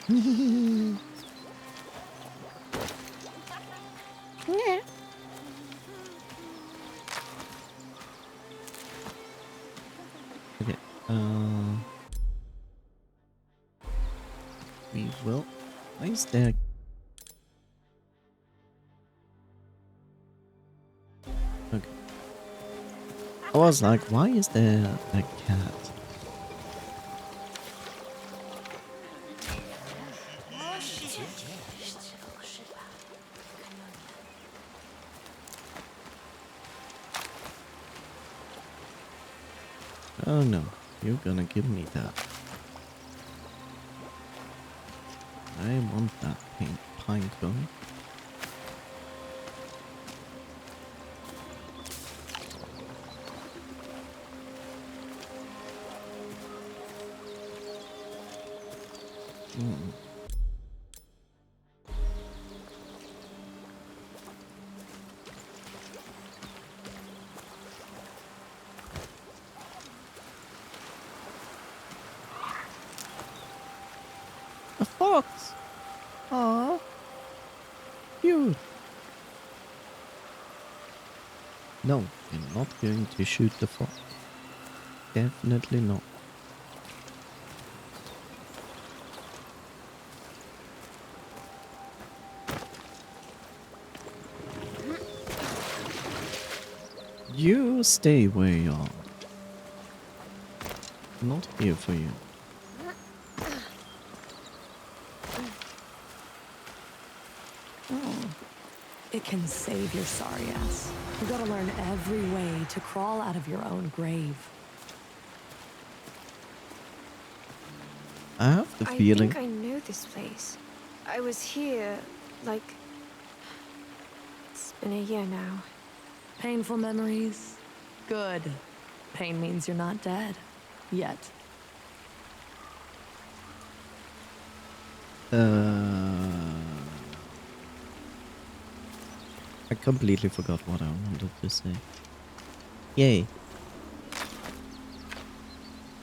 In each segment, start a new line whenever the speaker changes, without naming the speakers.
Yeah. Okay. We will. Why is there? Okay. I was like, why is there a cat? Oh no, you're gonna give me that. I want that pine cone. Mm. A fox! Aww, cute. No, I'm not going to shoot the fox. Definitely not. You stay where you are. Not here for you.
Oh, it can save your sorry ass. You gotta learn every way to crawl out of your own grave.
I have the
I
feeling.
think I know this place. I was here, like... It's been a year now.
Painful memories? Good. Pain means you're not dead. Yet.
I completely forgot what I wanted to say. Yay.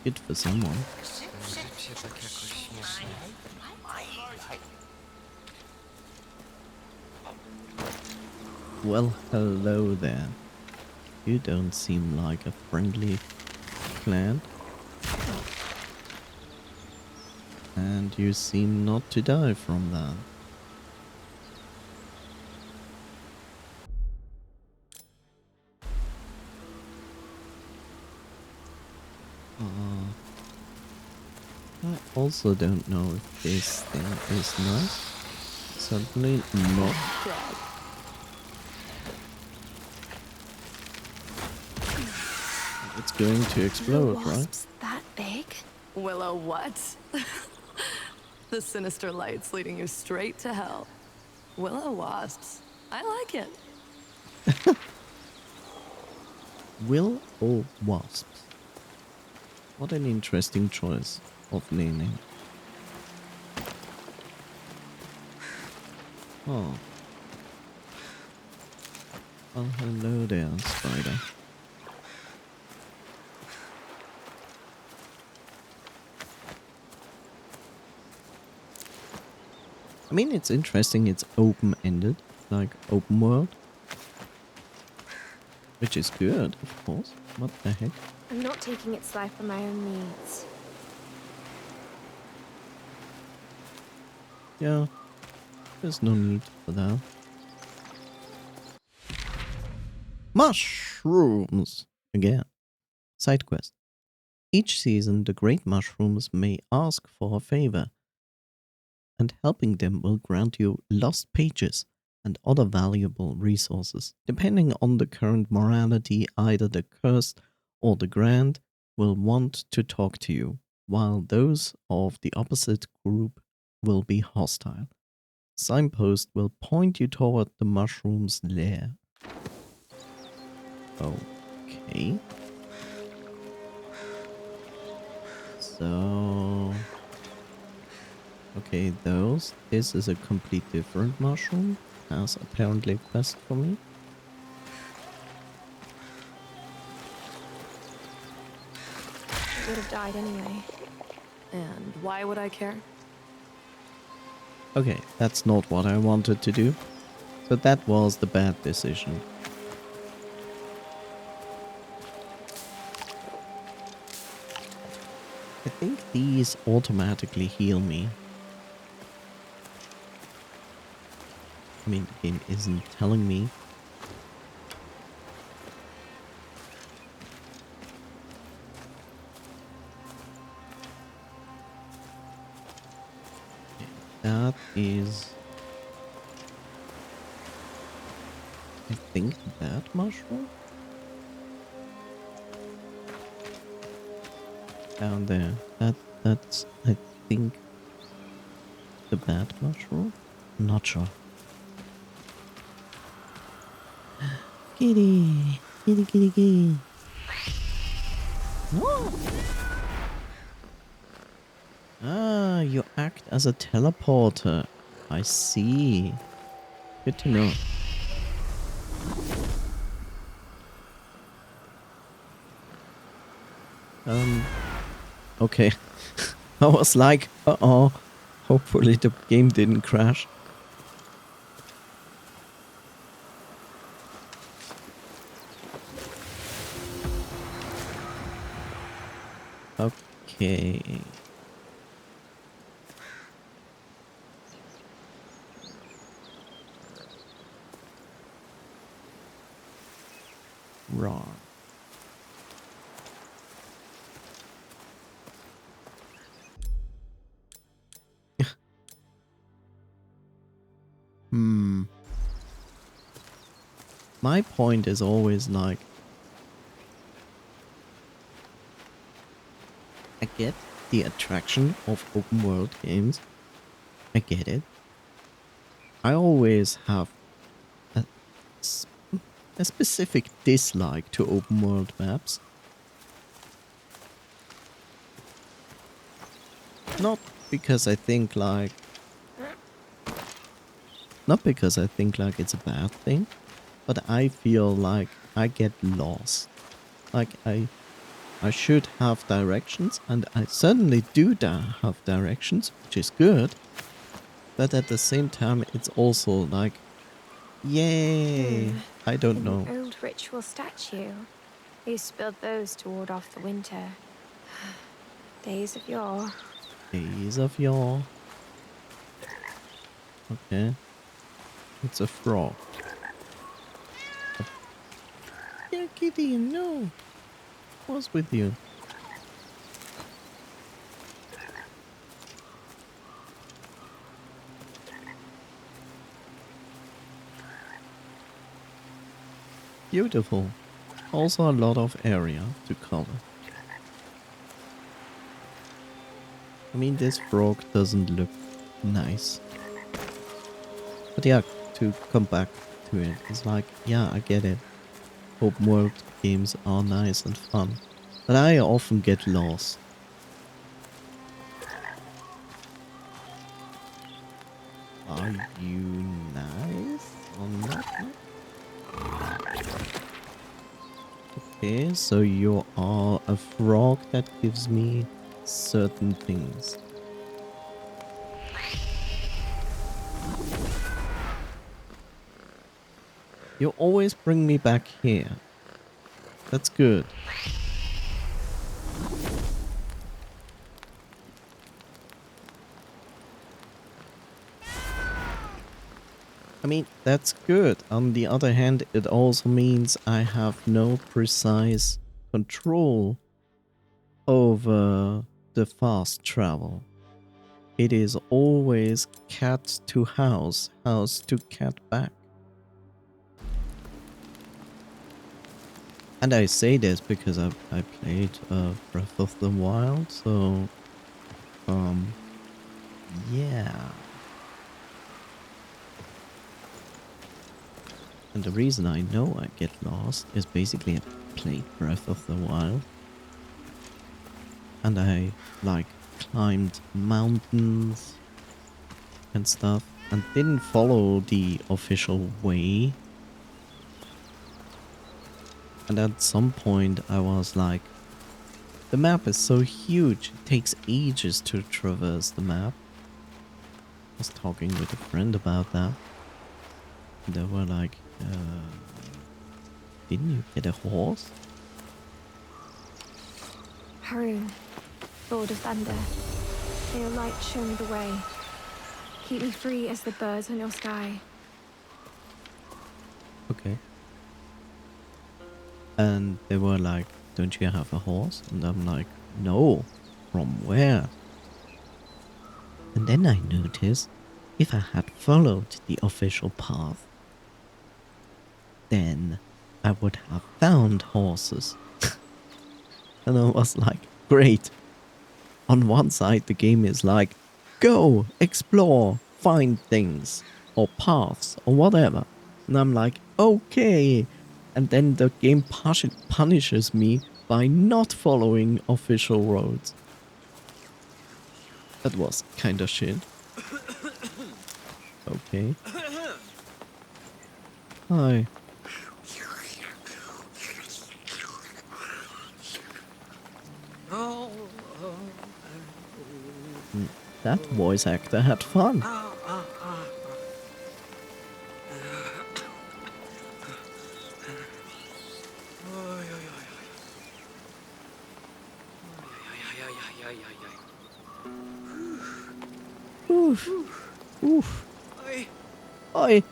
Good for someone. Well, hello there. You don't seem like a friendly plant. And you seem not to die from that. I also don't know if this thing is nice. Certainly not. It's going to explode, right?
Wasps that big?
Willow what? The sinister lights leading you straight to hell. Willow wasps. I like it.
Will or wasps? What an interesting choice of naming. Oh. Well, hello there, spider. I mean, it's interesting, it's open-ended, like open world. Which is good, of course. What the heck?
I'm not taking its life for my own needs.
Yeah, there's no need for that. Mushrooms! Again. Side quest. Each season, the great mushrooms may ask for a favor, and helping them will grant you lost pages and other valuable resources. Depending on the current morality, either the cursed or the grand will want to talk to you, while those of the opposite group will be hostile. Signpost will point you toward the mushroom's lair. Okay. So... Okay, this is a complete different mushroom. Has apparently a quest for me.
It would have died anyway.
And why would I care?
Okay, that's not what I wanted to do. So that was the bad decision. I think these automatically heal me. I mean, the game isn't telling me. Okay, that is... I think that mushroom? Down there. That's I think the bad mushroom? Not sure. Kitty! Kitty, kitty, kitty. No! Ah, you act as a teleporter. I see. Good to know. Okay. I was like, uh-oh. Hopefully the game didn't crash. Okay. Wrong. Hmm. My point is always like, I get the attraction of open world games. I get it. I always have a, s- a specific dislike to open world maps. Not because I think like... Not because I think like it's a bad thing, but I feel like I get lost. Like I should have directions, and I certainly do have directions, which is good. But at the same time, it's also like, yay, I don't
An
know.
old ritual statue. They used to build those to ward off the winter. Days of yore.
Days of yore. Okay, it's a frog. Yeah, kitty, no. What's with you? Beautiful. Also a lot of area to cover. I mean, this frog doesn't look nice. But yeah, to come back to it, it's like, yeah, I get it. Open world games are nice and fun. But I often get lost. Are you nice or not? Okay, so you are a frog that gives me certain things. You always bring me back here. That's good. I mean, that's good. On the other hand, it also means I have no precise control over the fast travel. It is always cat to house, house to cat back. And I say this because I played Breath of the Wild, so yeah. And the reason I know I get lost is basically I played Breath of the Wild. And I like climbed mountains and stuff and didn't follow the official way. And at some point I was like, the map is so huge, it takes ages to traverse the map. was talking with a friend about that. They were like, didn't you get a horse?
Haroon, Lord of Thunder, may your light show me the way. Keep me free as the birds on your sky.
Okay. And they were like, don't you have a horse? And I'm like, no. From where? And then I noticed if I had followed the official path, then I would have found horses. And I was like, great. On one side, the game is like, go, explore, find things, or paths, or whatever. And I'm like, okay. And then the game punishes me by not following official roads. That was kinda shit. Okay. Hi. That voice actor had fun. Oof. Oof. Oi.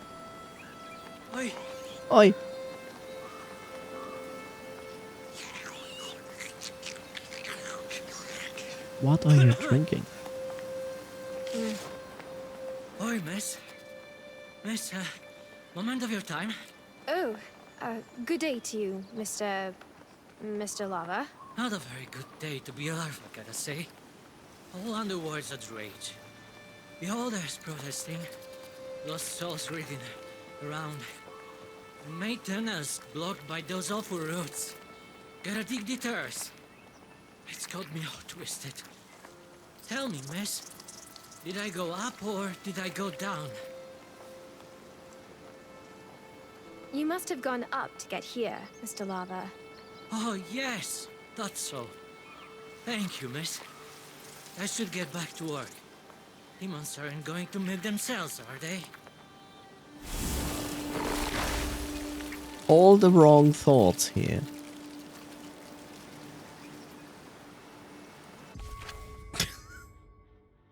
Oi. What are you drinking?
Oi, miss. Miss, moment of your time.
Oh, good day to you, Mr. Lava.
Not a very good day to be alive, I gotta say. All underworld's at rage. Beholders protesting, lost souls reading around. Main tunnels blocked by those awful roads. Gotta dig detours. It's got me all twisted. Tell me, miss, did I go up or did I go down?
You must have gone up to get here, Mr. Lava.
Oh, yes, thought so. Thank you, miss. I should get back to work. Demons aren't going to milk themselves, are they?
All the wrong thoughts here.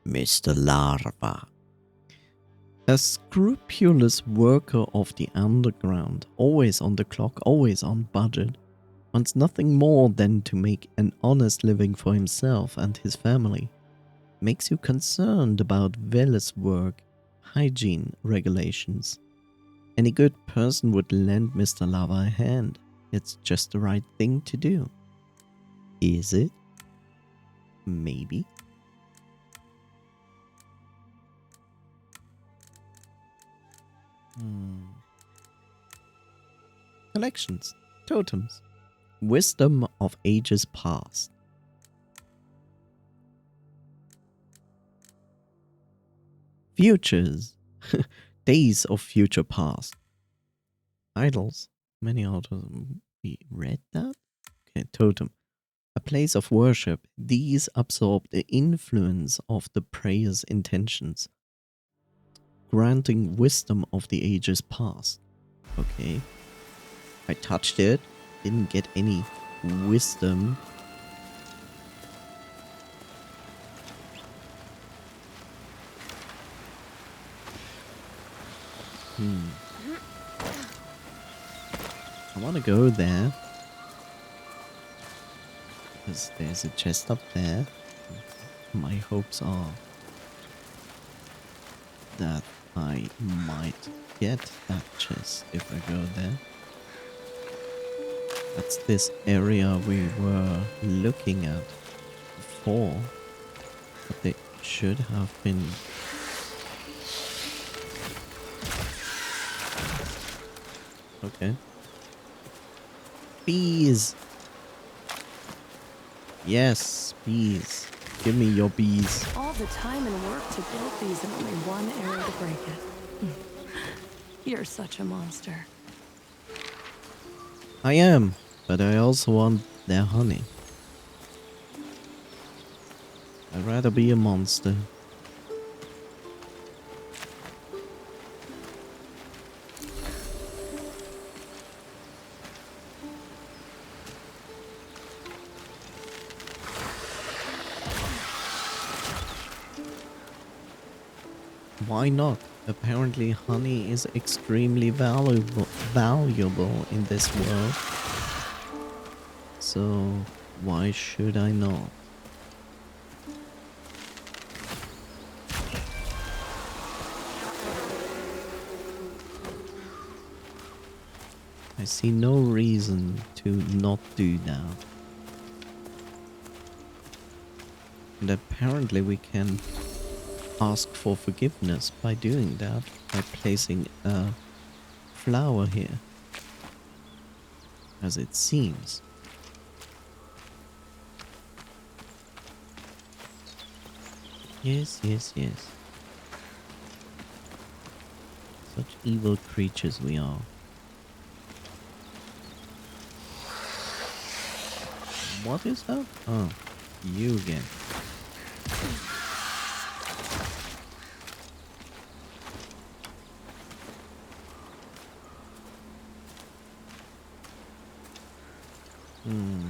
Mr. Larva. A scrupulous worker of the underground, always on the clock, always on budget, wants nothing more than to make an honest living for himself and his family. Makes you concerned about Veles work, hygiene regulations. Any good person would lend Mr. Lava a hand. It's just the right thing to do. Is it? Maybe. Collections, totems, wisdom of ages past. Futures, days of future past. Idols, many authors. We read that? Okay, totem. A place of worship. These absorb the influence of the prayer's intentions, granting wisdom of the ages past. Okay. I touched it, didn't get any wisdom. I want to go there. Because there's a chest up there. My hopes are that I might get that chest if I go there. That's this area we were looking at before. But they should have been... Okay. Bees! Yes, bees. Give me your bees.
All the time and work to build these and only one arrow to break it. You're such a monster.
I am, but I also want their honey. I'd rather be a monster. why not? Apparently honey is extremely valuable in this world. So why should I not? I see no reason to not do that. And apparently we can ask for forgiveness by doing that, by placing a flower here. As it seems. Yes, yes, yes. Such evil creatures we are. What is that? Oh, you again. Hmm.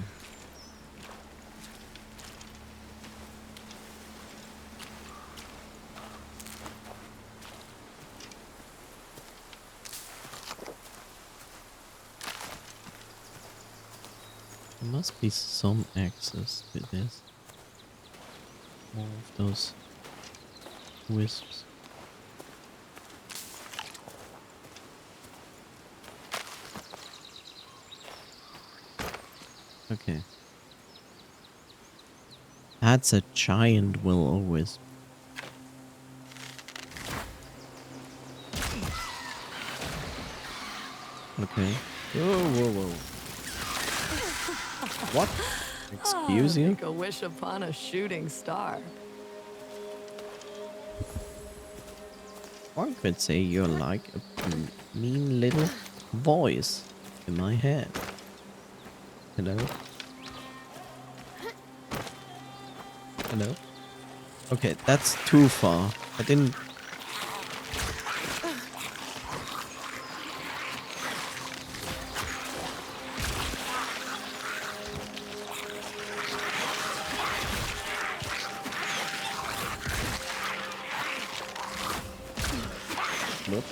There must be some access to this. More of those wisps. Okay. That's a giant will-o-wisp. Okay. Whoa, whoa, whoa. What? Excuse you?
Make a wish upon a shooting star.
One could say you're like a mean little voice in my head. Hello? Hello? Okay, that's too far. I didn't... Nope.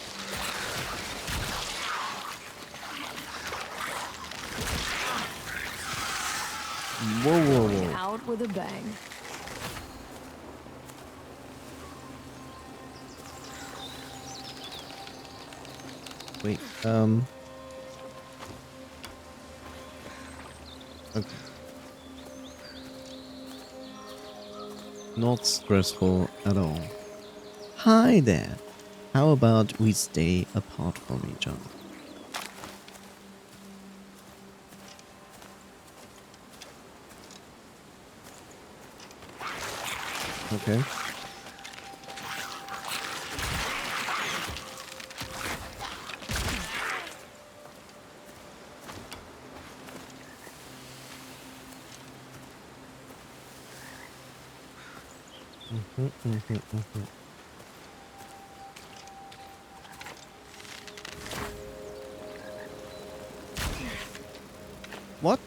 Whoa, whoa, whoa.
Out with a bang.
Wait, okay. Not stressful at all. Hi there. How about we stay apart from each other? Okay. What?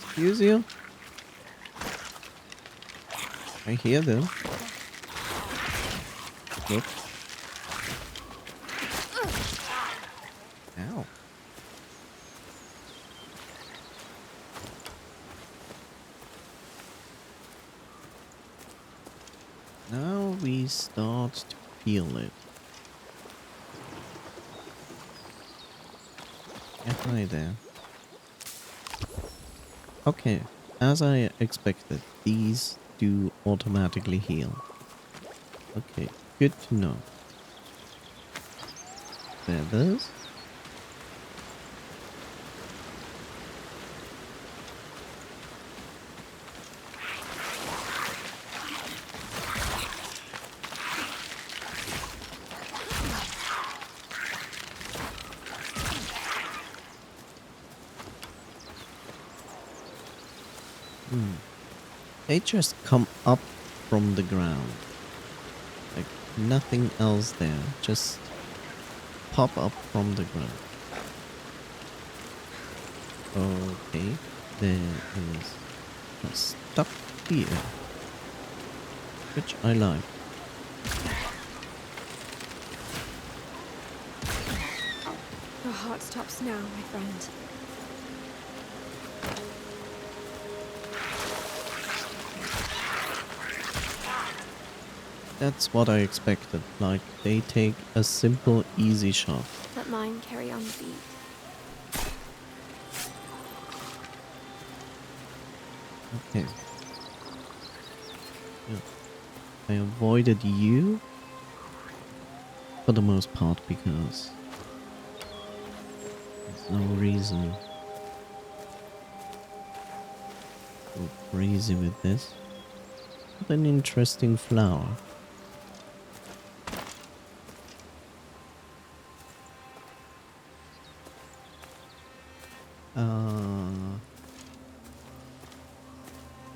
Excuse you? I hear them. Nope. Ow. Now we start to feel it. Yeah, hi there. Okay, as I expected, these do automatically heal. Okay, good to know. Feathers. They just come up from the ground. Like nothing else there. Just pop up from the ground. Okay, there is a stuff here. which I like.
Your heart stops now, my friend.
That's what I expected. Like, they take a simple, easy shot.
Let mine carry on the beat.
Okay. Yeah. I avoided you for the most part because there's no reason to go crazy with this. But an interesting flower.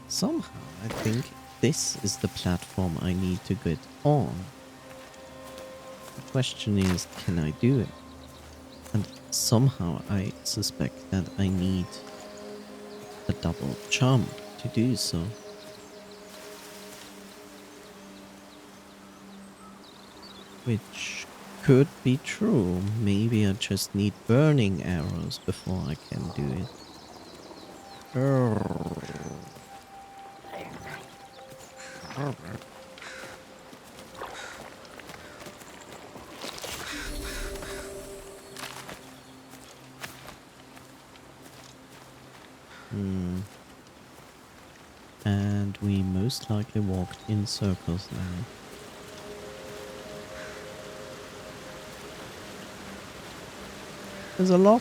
Somehow I think this is the platform I need to get on. The question is, can I do it? And somehow I suspect that I need a double jump to do so. Which could be true. Maybe I just need burning arrows before I can do it. And we most likely walked in circles now. There's a lot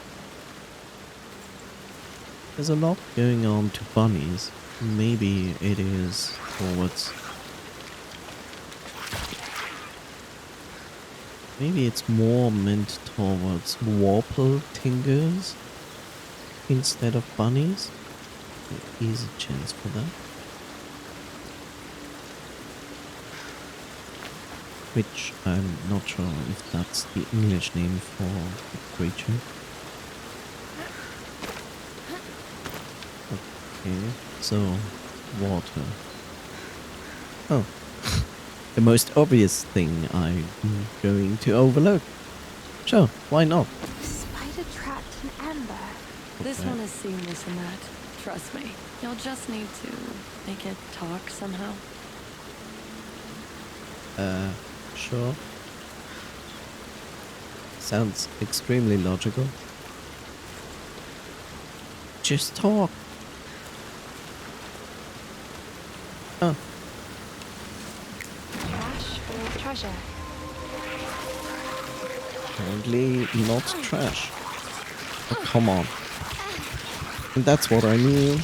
going on to bunnies. Maybe it is towards... Maybe it's more meant towards Warple Tingers instead of bunnies. There is a chance for that. Which I'm not sure if that's the English name for the creature. Okay, so water. Oh, the most obvious thing I'm going to overlook. Sure, why not?
Spider trapped in amber.
This
Okay.
one is seamless in that. Trust me. You'll just need to make it talk somehow.
Sure. Sounds extremely logical. Just talk. Oh,
Trash or treasure?
apparently not trash. Oh, come on. And that's what I mean.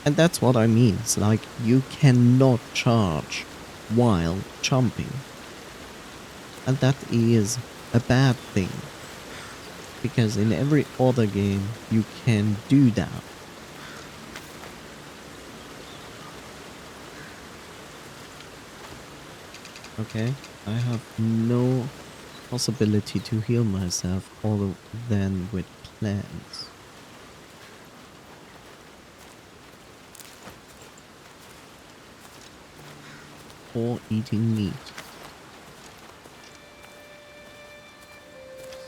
And that's what I mean. It's like you cannot charge while jumping. And that is a bad thing. Because in every other game you can do that. Okay, I have no possibility to heal myself other than with plants. Or eating meat.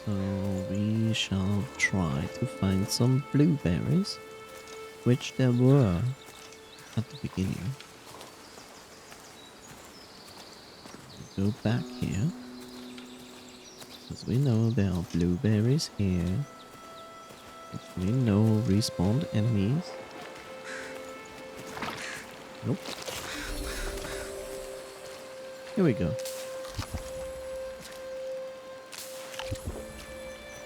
So we shall try to find some blueberries, which there were at the beginning. Go back here, because we know there are blueberries here, which we know respawned enemies. Nope. Here we go.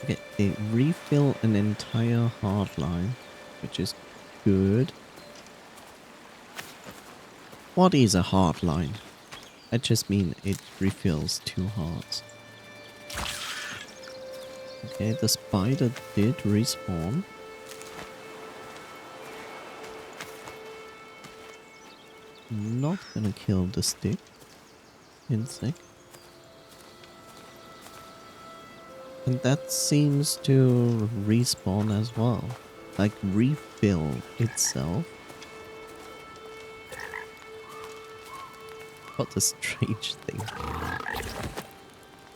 Okay, they refill an entire hardline, which is good. What is a hardline? I just mean it refills 2 hearts. Okay, the spider did respawn. not gonna kill the stick insect. And that seems to respawn as well. Like refill itself. What a strange thing.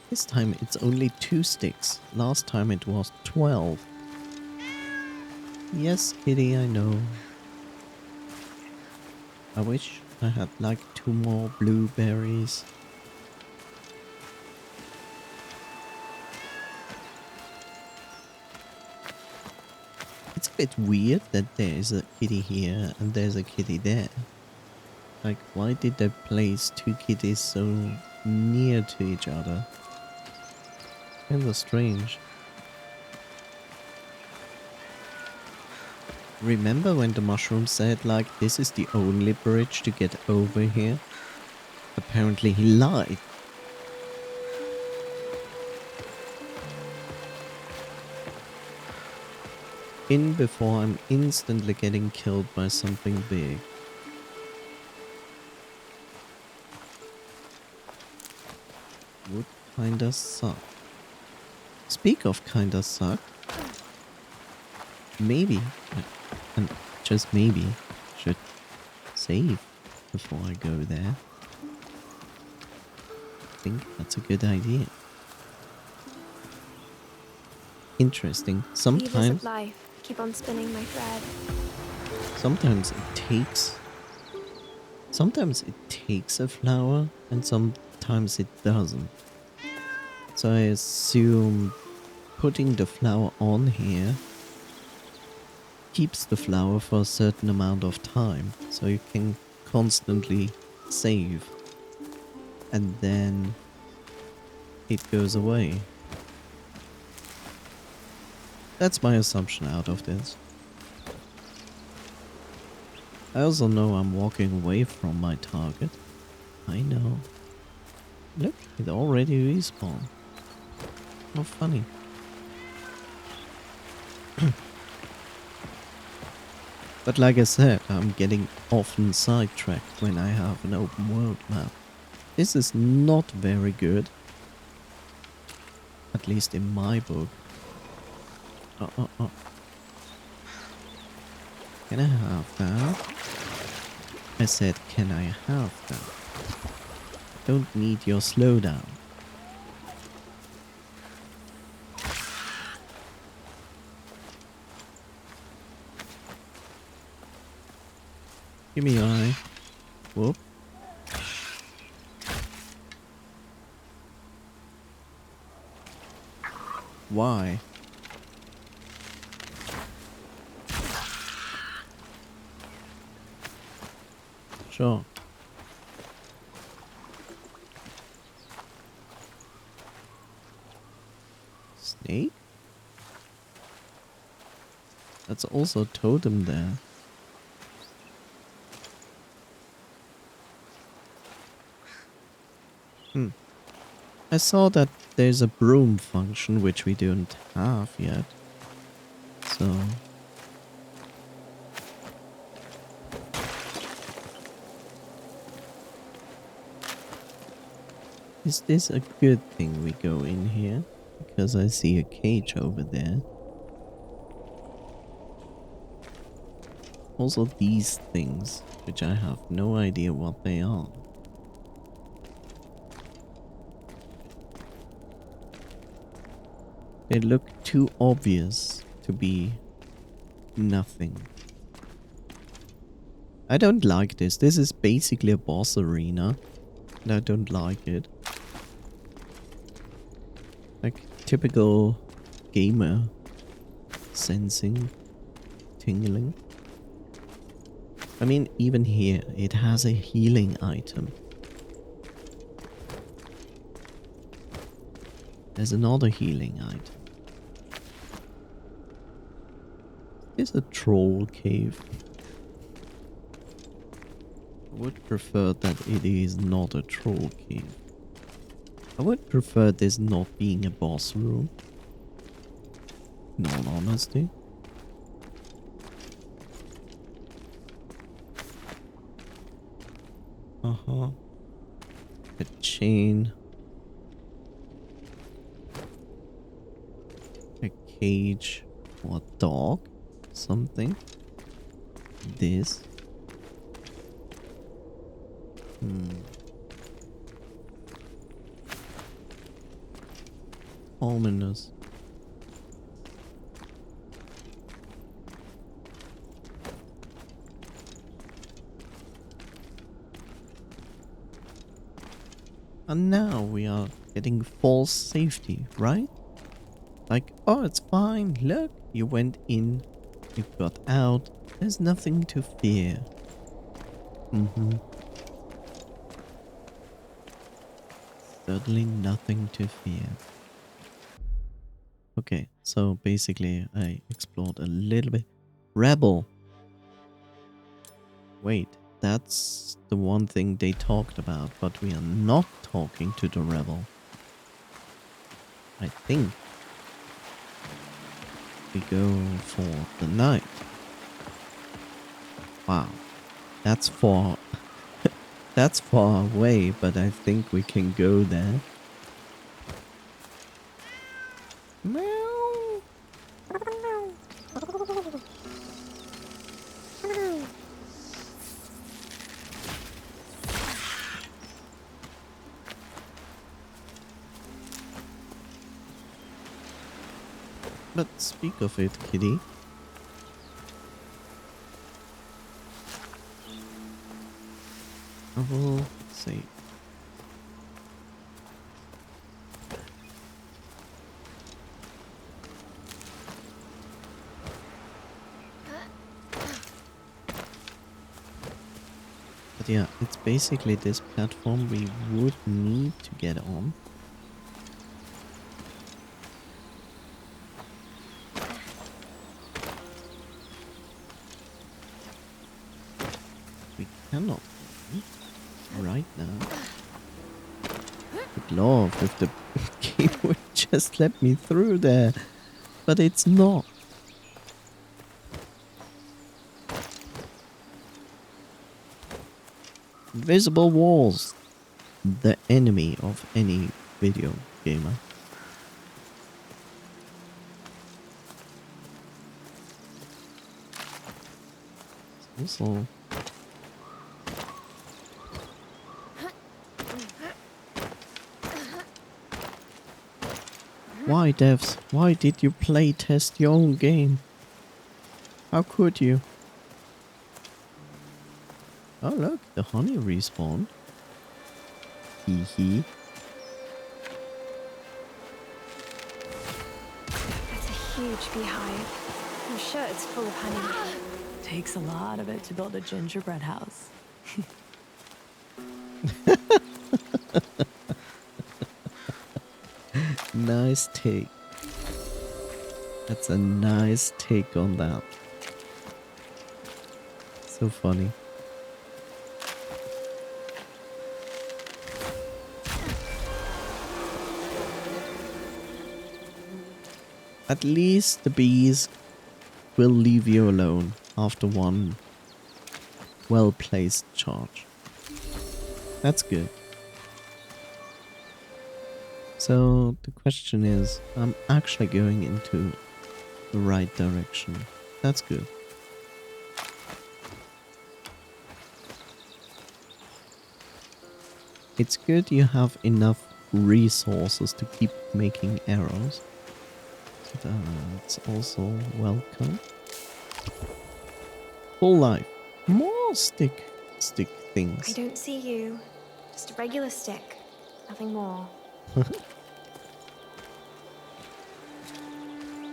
This time it's only 2 sticks. Last time it was 12. Yes, kitty, I know. I wish I had like 2 more blueberries. It's a bit weird that there's a kitty here and there's a kitty there. Like, why did they place 2 kitties so near to each other? Kinda strange. Remember when the mushroom said, like, this is the only bridge to get over here? Apparently he lied. In before I'm instantly getting killed by something big. Would kinda suck. Speak of kinda suck. Maybe, and just maybe, should save before I go there. I think that's a good idea. Interesting.
Weavers
Sometimes
of life, keep on spinning my thread.
Sometimes it takes a flower and sometimes it doesn't. So I assume putting the flower on here keeps the flower for a certain amount of time, so you can constantly save and then it goes away. That's my assumption out of this. I also know I'm walking away from my target. I know. Look, it already respawned. How funny. But like I said, I'm getting often sidetracked when I have an open world map. This is not very good. At least in my book. Can I have that? I said, can I have that? Don't need your slowdown. Give me your eye. Whoop. Why? Sure. Snake? That's also a totem there. I saw that there's a broom function which we don't have yet. So... is this a good thing we go in here? Because I see a cage over there. Also these things, which I have no idea what they are. They look too obvious to be nothing. I don't like this. This is basically a boss arena. And I don't like it. Like typical gamer sensing, tingling. I mean, even here, it has a healing item. There's another healing item. Is a troll cave. I would prefer that it is not a troll cave. I would prefer this not being a boss room. In all honesty. Uh-huh. A chain. A cage. Or a dog. Something. This. Ominous. And now we are getting false safety, right? Like, oh, it's fine. Look, you went in, you got out. There's nothing to fear. Certainly nothing to fear. Okay, so basically I explored a little bit. Rebel. Wait, that's the one thing they talked about, but we are not talking to the rebel. I think we go for the knight. Wow, that's far. That's far away, but I think we can go there. Meow. But speak of it, kitty. I will say. But yeah, it's basically this platform we would need to get on. We cannot right now. Good lord, if the game would just let me through there. But it's not. Visible walls. The enemy of any video gamer. Also, why devs? Why did you play test your own game? How could you? Oh look, the honey respawned. Hee hee.
That's a huge beehive. I'm sure it's full of honey.
Takes a lot of it to build a gingerbread house.
Nice take. That's a nice take on that. So funny. At least the bees will leave you alone after one well-placed charge. That's good. So the question is, I'm actually going into the right direction. That's good. It's good you have enough resources to keep making arrows. So that's also welcome. Full life. More stick things.
I don't see you. Just a regular stick. Nothing more.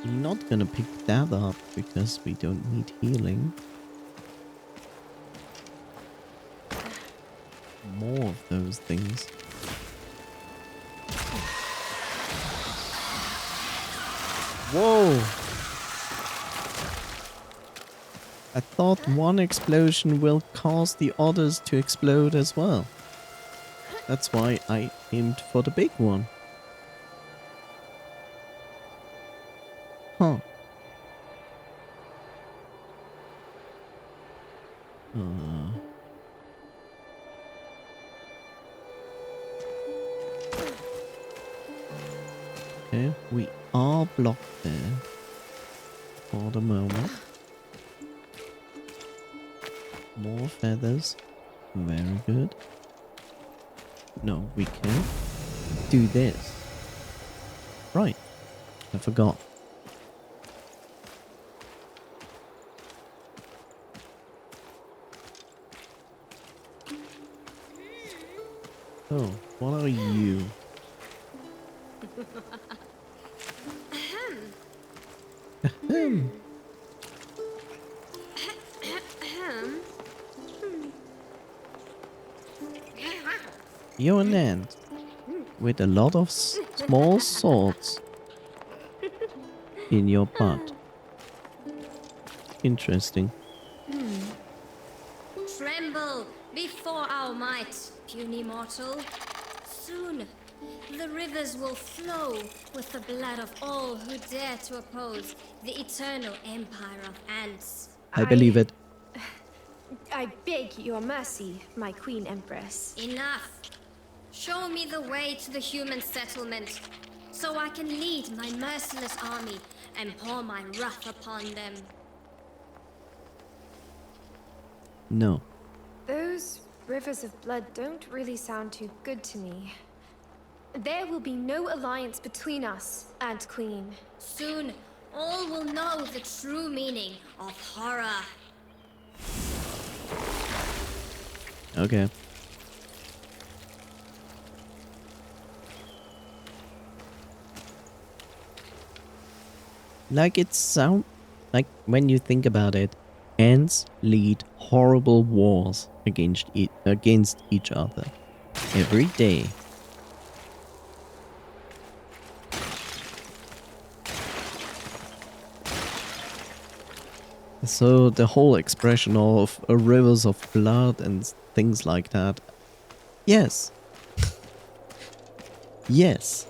I'm not gonna pick that up because we don't need healing. More of those things. Whoa! I thought one explosion will cause the others to explode as well. That's why I aimed for the big one. Huh. We are blocked there for the moment. More feathers. Very good. No, we can do this. Right. I forgot. Oh, what are you? Ahem. You're an ant with a lot of small swords in your butt. Interesting.
Tremble before our might, puny mortal. Soon, the rivers will flow with the blood of all who dare to oppose the eternal empire of ants.
I believe it.
I beg your mercy, my Queen Empress.
Enough! Show me the way to the human settlement, so I can lead my merciless army and pour my wrath upon them.
No.
Those rivers of blood don't really sound too good to me. There will be no alliance between us, Ant Queen.
Soon, all will know the true meaning of horror.
Okay. Like it sound like when you think about it, ants lead horrible wars against each other every day. So the whole expression of rivers of blood and things like that. Yes. Yes.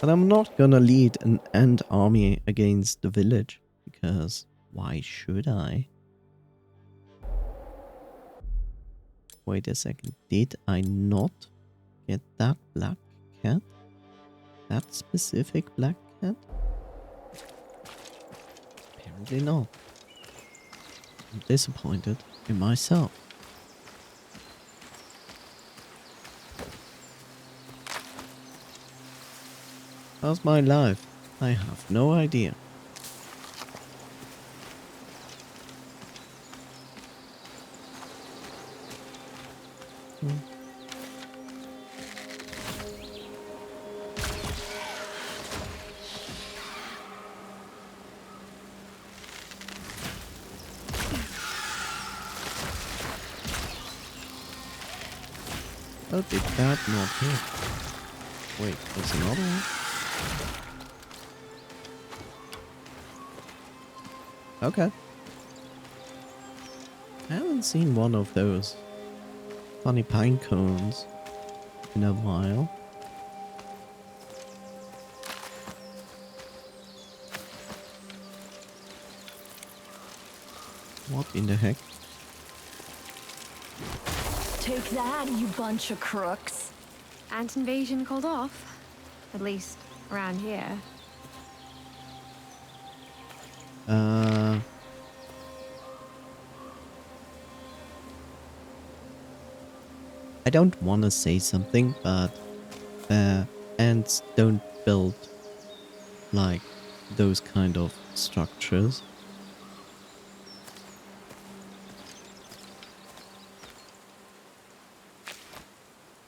But I'm not gonna lead an ant army against the village, because why should I? Wait a second, did I not get that black cat? That specific black cat? Apparently not. I'm disappointed in myself. How's my life? I have no idea. Oh, did that not hit? Wait, there's another one? Okay. I haven't seen one of those funny pine cones in a while. What in the heck?
Take that, you bunch of crooks.
Ant invasion called off. At least, around here.
I don't want to say something, but ants don't build like those kind of structures.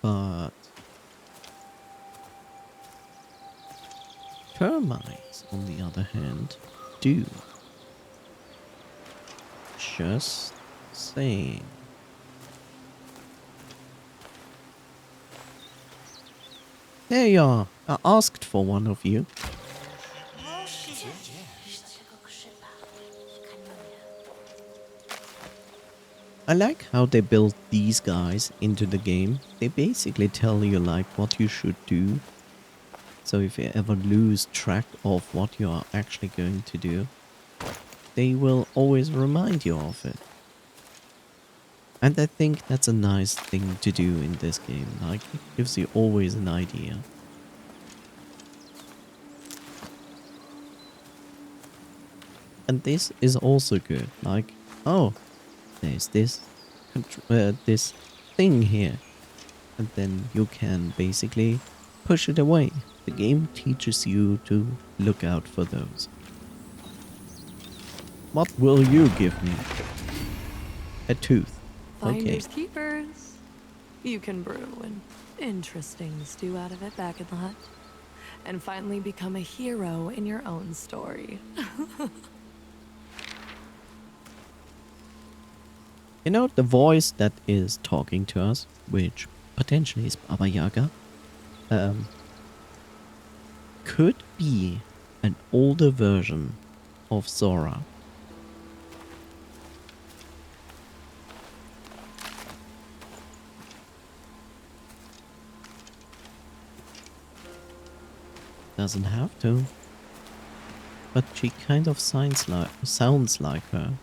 But termites, on the other hand, do. Just saying. There you are. I asked for one of you. I like how they built these guys into the game. They basically tell you like what you should do. So if you ever lose track of what you are actually going to do, they will always remind you of it. And I think that's a nice thing to do in this game. Like, it gives you always an idea. And this is also good. Like, oh, there's this thing here. And then you can basically push it away. The game teaches you to look out for those. What will you give me? A tooth. Okay.
Finders keepers. You can brew an interesting stew out of it back in the hut. And finally become a hero in your own story.
You know, the voice that is talking to us, which potentially is Baba Yaga, could be an older version of Zora. Doesn't have to. But she kind of sounds like her.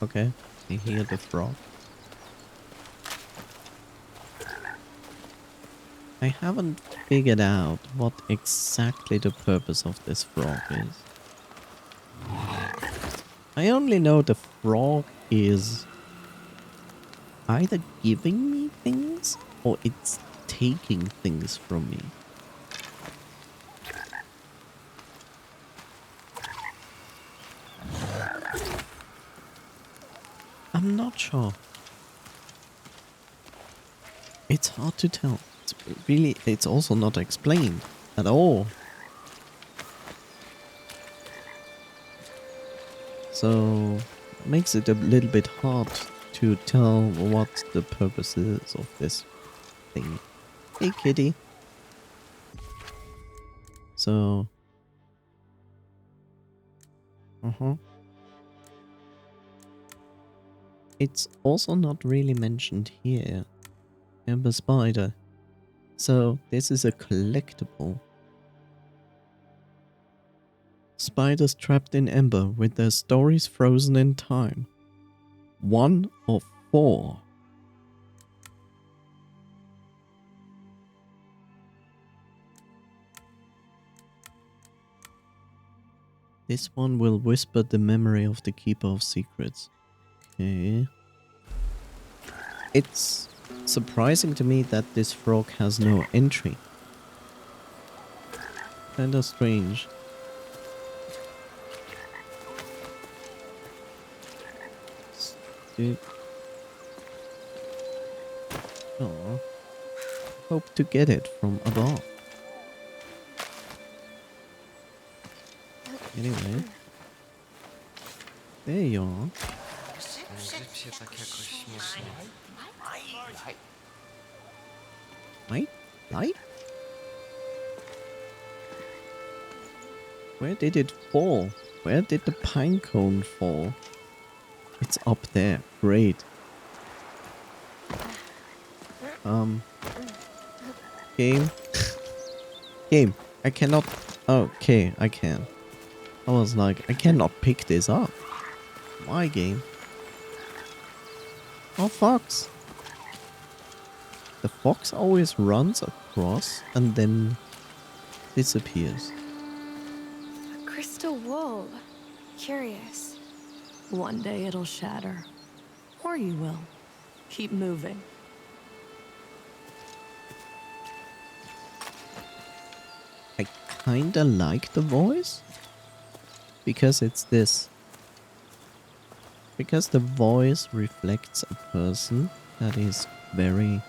Okay, I hear the frog. I haven't figured out what exactly the purpose of this frog is. I only know the frog is either giving me things or it's taking things from me. I'm not sure. It's hard to tell. It's also not explained at all. So, makes it a little bit hard to tell what the purpose is of this thing. Hey, kitty. So, it's also not really mentioned here. Ember spider. So, this is a collectible. Spiders trapped in ember with their stories frozen in time. 1 of 4. This one will whisper the memory of the Keeper of Secrets. Okay. It's surprising to me that this frog has no entry. Kinda strange. Oh, hope to get it from above. Anyway, there you are. Light? Light? Where did it fall? Where did the pine cone fall? It's up there. Great. Game. Game. I cannot. Okay, I can. I was like, I cannot pick this up. Why, game? Oh, fox. The fox always runs across and then disappears.
A crystal wall. Curious.
One day it'll shatter. Or you will. Keep moving.
I kinda like the voice. Because it's this. Because the voice reflects a person that is very...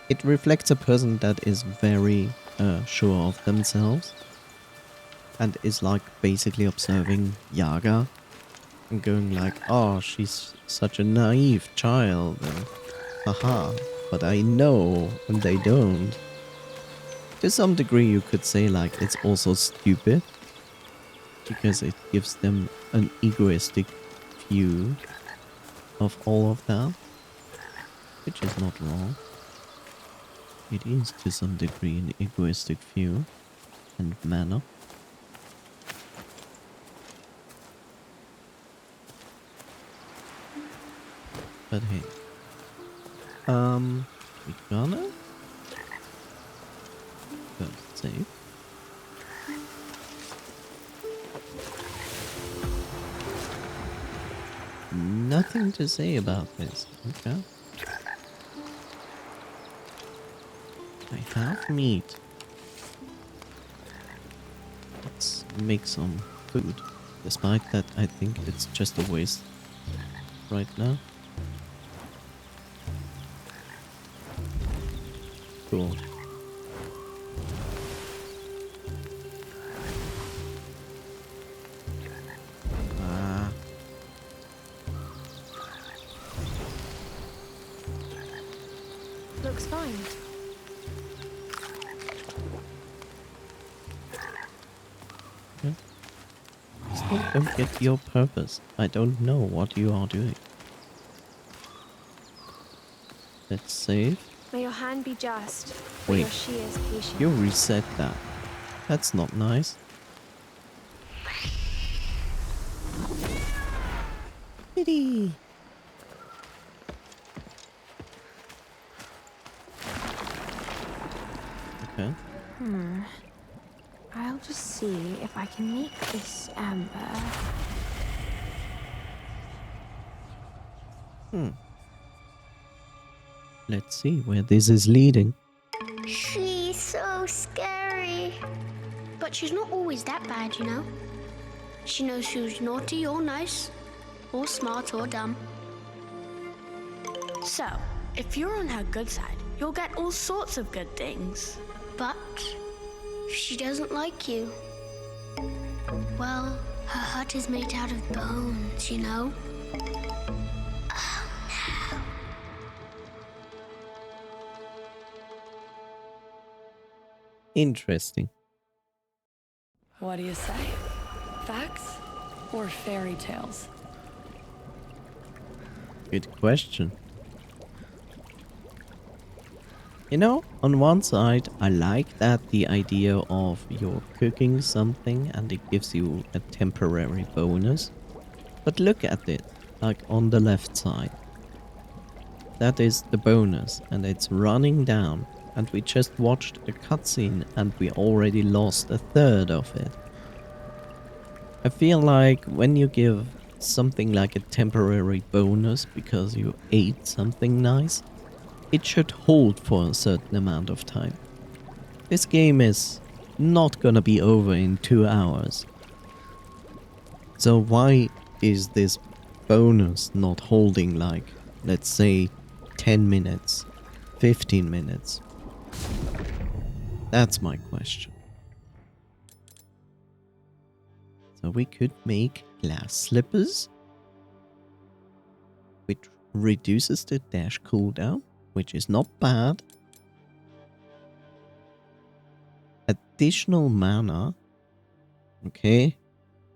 It reflects a person that is very sure of themselves. And is like basically observing Yaga. And going like, oh, she's such a naive child. And haha, but I know and they don't. To some degree you could say like it's also stupid. Because it gives them an egoistic view of all of that. Which is not wrong. It is to some degree an egoistic view and manner. But hey. We gonna first save. Nothing to say about this. Okay. I have meat. Let's make some food. Despite that, I think it's just a waste right now. Cool.
Looks fine.
Yeah. Still don't get your purpose. I don't know what you are doing. Let's save.
May your hand be just, but
Wait.
your shears patient.
You reset that. That's not nice. Pity. Okay.
I'll just see if I can make this amber.
Let's see where this is leading.
She's so scary. But she's not always that bad, you know. She knows who's naughty or nice, or smart or dumb.
So, if you're on her good side, you'll get all sorts of good things.
But if she doesn't like you, well, her heart is made out of bones, you know.
Interesting.
What do you say? Facts or fairy tales?
Good question. You know, on one side, I like that the idea of you're cooking something and it gives you a temporary bonus. But look at it, like on the left side. That is the bonus and it's running down. And we just watched a cutscene and we already lost a third of it. I feel like when you give something like a temporary bonus because you ate something nice, it should hold for a certain amount of time. This game is not gonna be over in 2 hours. So why is this bonus not holding like, let's say, 10 minutes, 15 minutes? That's my question. So we could make glass slippers, which reduces the dash cooldown, which is not bad. Additional mana. Okay.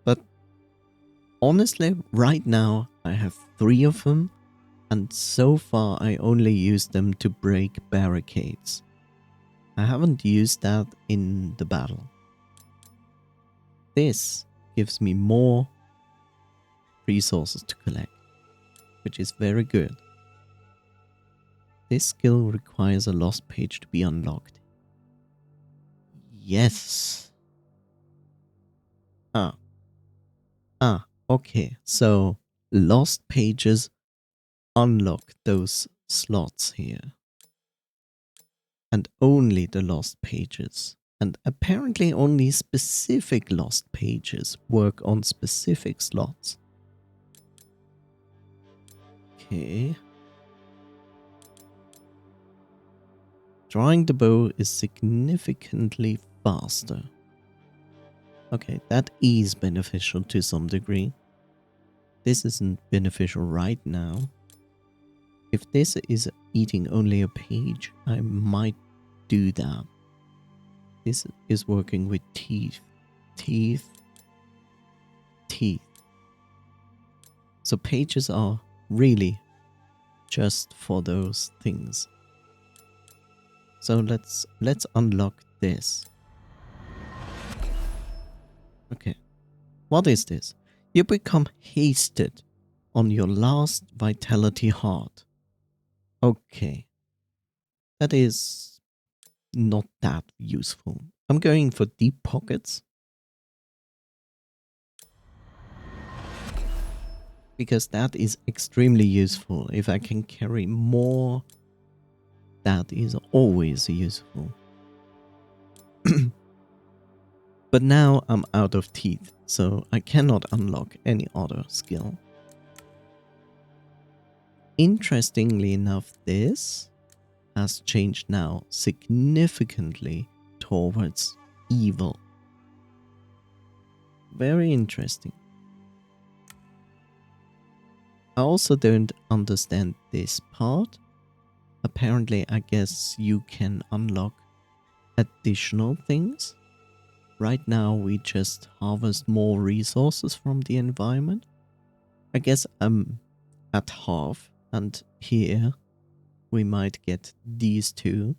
But honestly, right now I have 3 of them. And so far I only used them to break barricades. I haven't used that in the battle. This gives me more resources to collect, which is very good. This skill requires a lost page to be unlocked. Yes. Okay. So lost pages unlock those slots here. And only the lost pages. And apparently only specific lost pages work on specific slots. Okay. Drawing the bow is significantly faster. Okay, that is beneficial to some degree. This isn't beneficial right now. If this is eating only a page, I might do that. This is working with teeth. Teeth. So pages are really just for those things. So let's unlock this. Okay. What is this? You become hasted on your last vitality heart. Okay. That is not that useful. I'm going for deep pockets. Because that is extremely useful. If I can carry more, that is always useful. But now I'm out of teeth, so I cannot unlock any other skill. Interestingly enough, this has changed now significantly towards evil. Very interesting. I also don't understand this part. Apparently, I guess you can unlock additional things. Right now, we just harvest more resources from the environment. I guess I'm at half, and here we might get these two.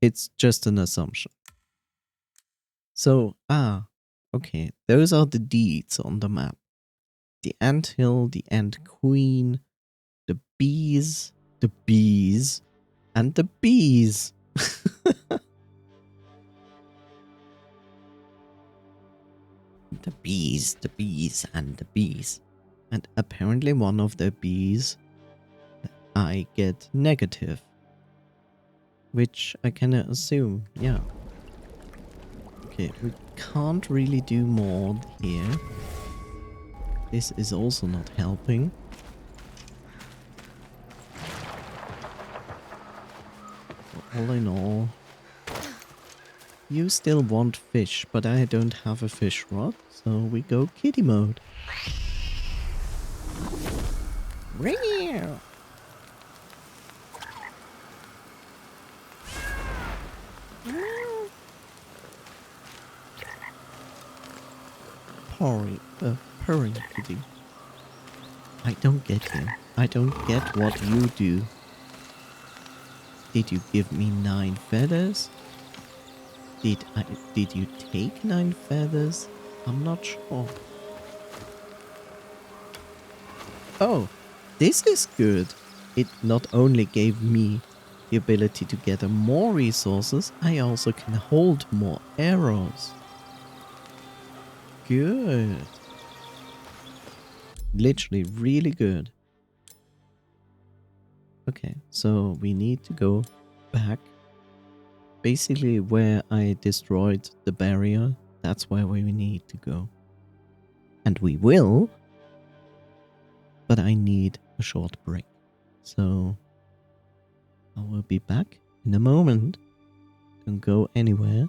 It's just an assumption. So, okay, those are the deeds on the map. The anthill, the ant queen, the bees, and the bees. The bees, and the bees. And apparently one of the bees I get negative. Which I can assume, yeah. Okay, we can't really do more here. This is also not helping. All in all, you still want fish, but I don't have a fish rod, so we go kitty mode. Meow. Purring kitty. I don't get you. I don't get what you do. Did you give me 9 feathers? Did you take 9 feathers? I'm not sure. Oh, this is good. It not only gave me the ability to gather more resources, I also can hold more arrows. Good. Literally really good. Okay, so we need to go back. Basically where I destroyed the barrier, that's where we need to go. And we will, but I need a short break. So I will be back in a moment. Don't go anywhere.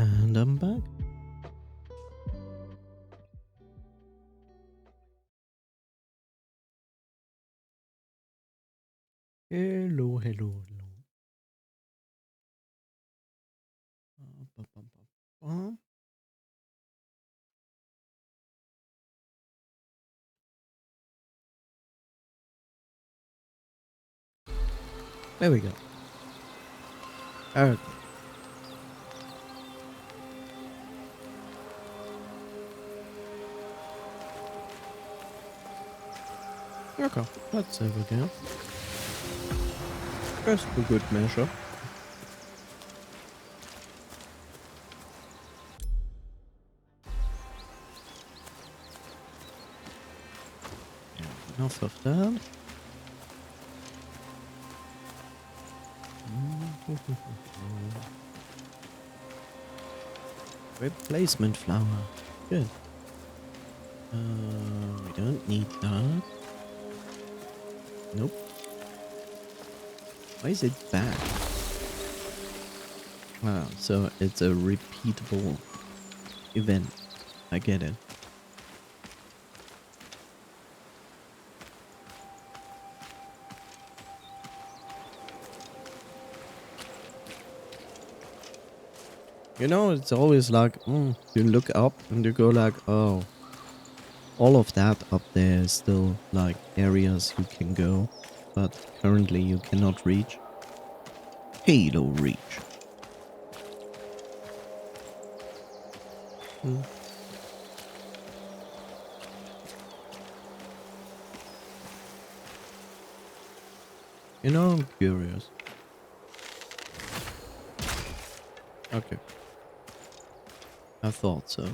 And I'm back. Hello, hello, hello. There we go. Okay. Okay, let's save again. Just for good measure. Enough of that. Replacement flower. Good. We don't need that. Nope. Why is it back? Ah, so it's a repeatable event. I get it. You know, it's always like, you look up and you go like, oh, all of that up there is still like areas you can go, but currently you cannot reach. Halo reach. You know, I'm curious. Okay. I thought so.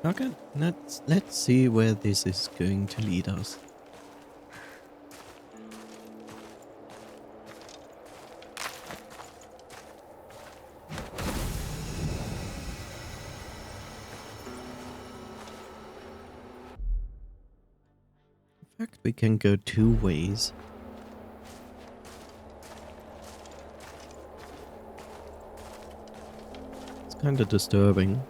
Okay, let's see where this is going to lead us. In fact, we can go 2 ways. It's kind of disturbing.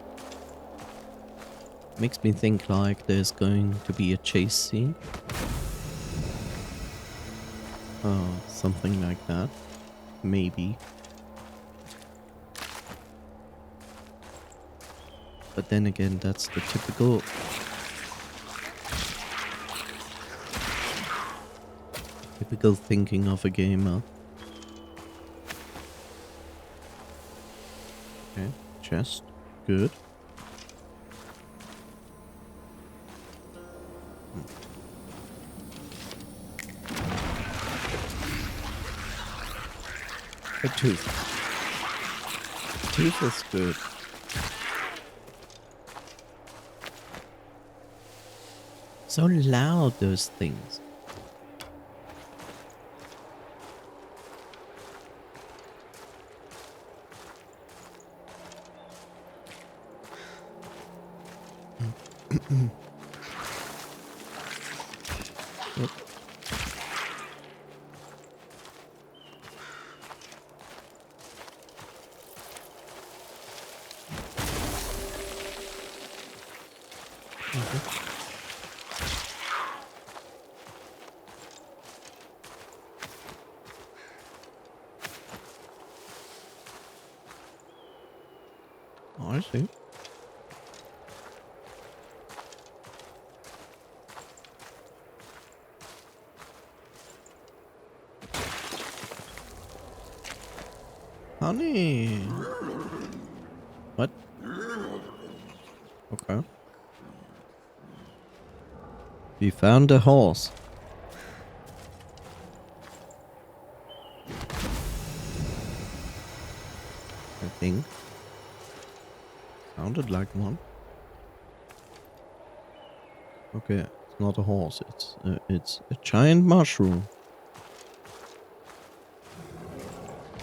Makes me think like there's going to be a chase scene. Something like that. Maybe. But then again, that's the typical thinking of a gamer. Okay, chest. Good. A tooth. Tooth is good. So loud, those things. Yep. Oh, I see. Honey. What? Okay. We found a horse. I think. Sounded like one. Okay, it's not a horse. It's a giant mushroom.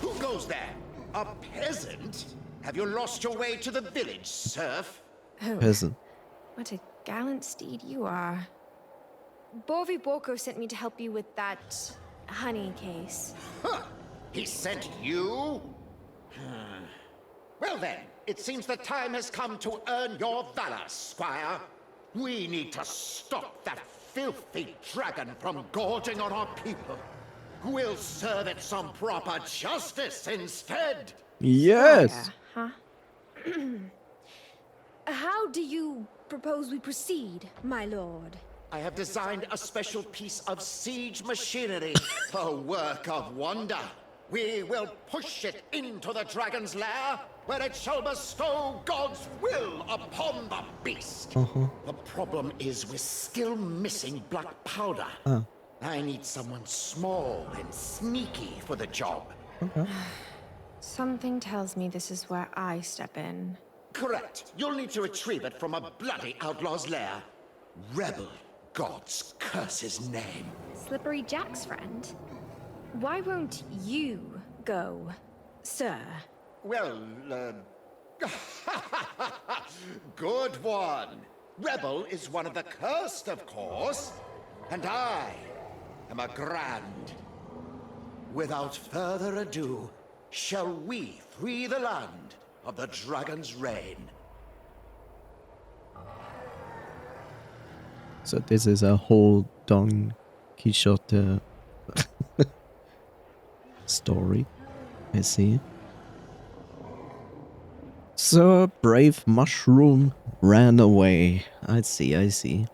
Who goes there? A peasant? Have you lost your way to the village, serf?
Oh,
Peasant.
what a gallant steed you are. Borvi Borko sent me to help you with that honey case.
Huh. He sent you? Well then, it seems the time has come to earn your valor, Squire. We need to stop that filthy dragon from gorging on our people. We'll serve it some proper justice instead.
Yes.
Huh? How do you propose we proceed, my lord?
I have designed a special piece of siege machinery, a work of wonder. We will push it into the dragon's lair, where it shall bestow God's will upon the beast. The problem is we're still missing black powder. I need someone small and sneaky for the job.
Something tells me this is where I step in.
Correct. You'll need to retrieve it from a bloody outlaw's lair. Rebel gods curse his name.
Slippery Jack's friend? Why won't you go, sir?
Well, good one. Rebel is one of the cursed, of course. And I am a grand. Without further ado, shall we free the land of the dragon's reign?
So this is a whole Don Quixote story, I see. So brave mushroom ran away. I see, I see.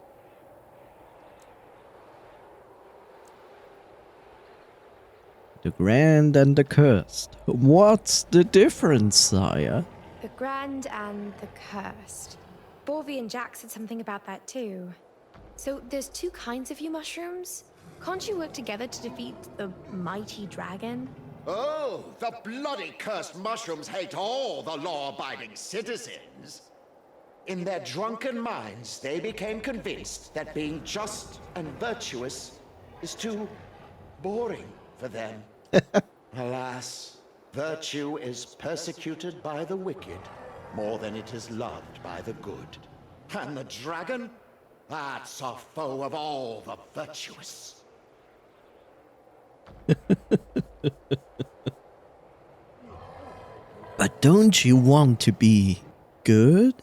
The grand and the cursed. What's the difference, sire?
The grand and the cursed. Borvi and Jack said something about that too. So there's two kinds of you mushrooms? Can't you work together to defeat the mighty dragon?
Oh, the bloody cursed mushrooms hate all the law-abiding citizens. In their drunken minds, they became convinced that being just and virtuous is too boring for them. Alas, virtue is persecuted by the wicked more than it is loved by the good. And the dragon? That's a foe of all the virtuous.
But don't you want to be good?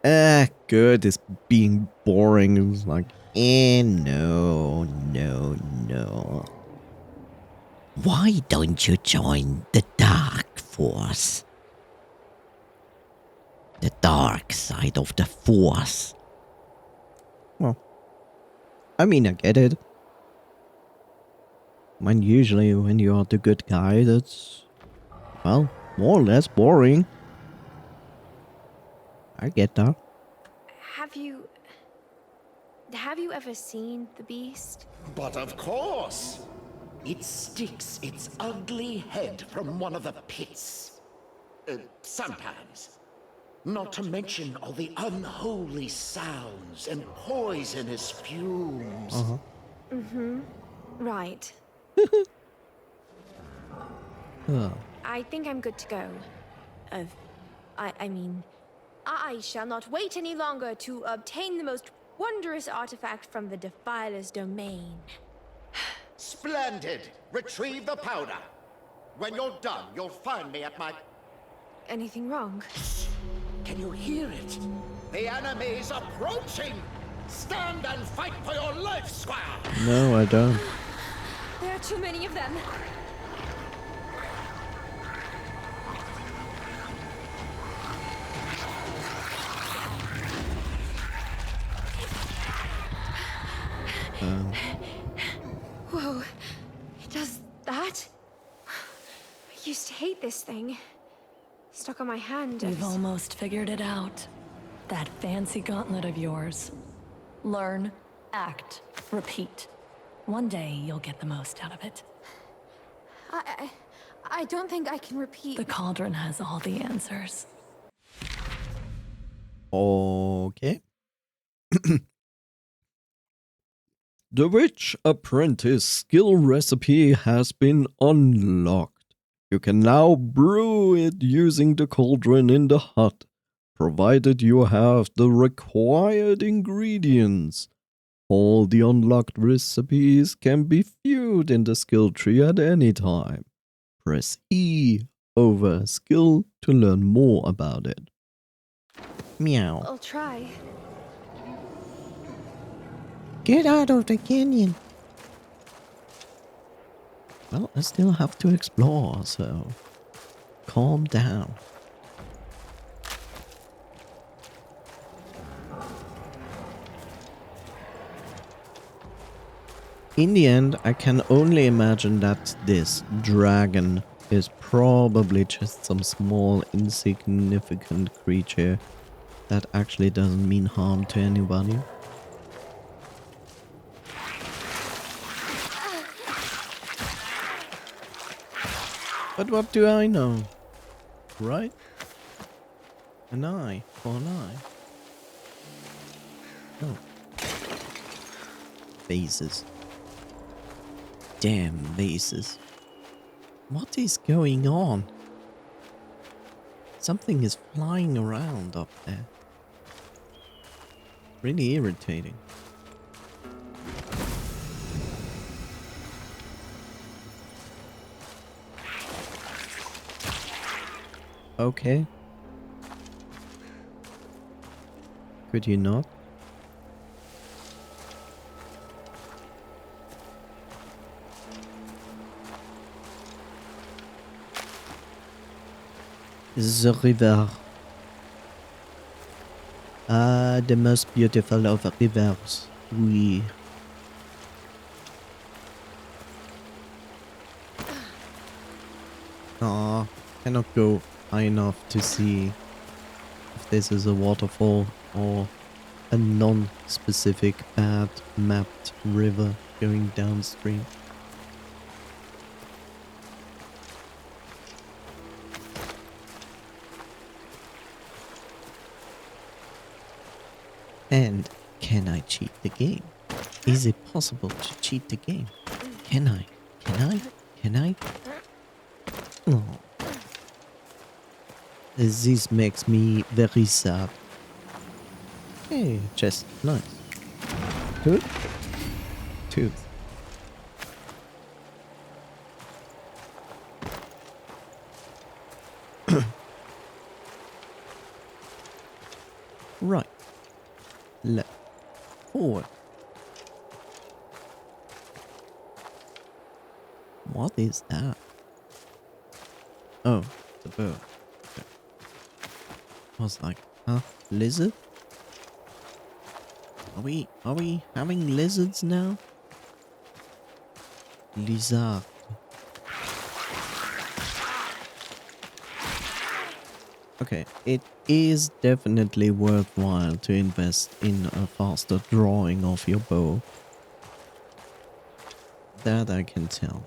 Good is being boring. It was like, no, no, no. Why don't you join the Dark Force? The dark side of the Force. Well, I mean, I get it. When usually when you are the good guy, that's, well, more or less boring. I get that.
Have you ever seen the beast?
But of course! It sticks its ugly head from one of the pits. Sometimes. Not to mention all the unholy sounds and poisonous fumes.
Right. I think I'm good to go. I mean, I shall not wait any longer to obtain the most wondrous artifact from the Defiler's domain.
Splendid! Retrieve the powder. When you're done, you'll find me at my...
Anything wrong?
Can you hear it? The enemy's approaching! Stand and fight for your life, Squire!
No, I don't.
There are too many of them. Whoa, it does that? I used to hate this thing. Stuck on my hand.
You've almost figured it out. That fancy gauntlet of yours. Learn, act, repeat. One day you'll get the most out of it.
I don't think I can repeat.
The cauldron has all the answers.
Okay. The Witch Apprentice skill recipe has been unlocked. You can now brew it using the cauldron in the hut, provided you have the required ingredients. All the unlocked recipes can be viewed in the skill tree at any time. Press E over skill to learn more about it. Meow.
I'll try.
Get out of the canyon. Well, I still have to explore, so calm down. In the end, I can only imagine that this dragon is probably just some small, insignificant creature that actually doesn't mean harm to anybody. But what do I know? Right? An eye for an eye. Oh. Vases. Damn vases. What is going on? Something is flying around up there. Really irritating. Okay. Could you not? The river. Ah, the most beautiful of rivers. Oui. Ah, cannot go high enough to see if this is a waterfall or a non-specific bad mapped river going downstream. And can I cheat the game? Is it possible to cheat the game? Can I? Can I? Can I? Oh. This makes me very sad. Hey, chest. Nice. Good? Tooth. Right. Left. Forward. What is that? Oh, the bird. Okay. I was like, huh? Lizard? Are we having lizards now? Lizard. Okay, it is definitely worthwhile to invest in a faster drawing of your bow. That I can tell.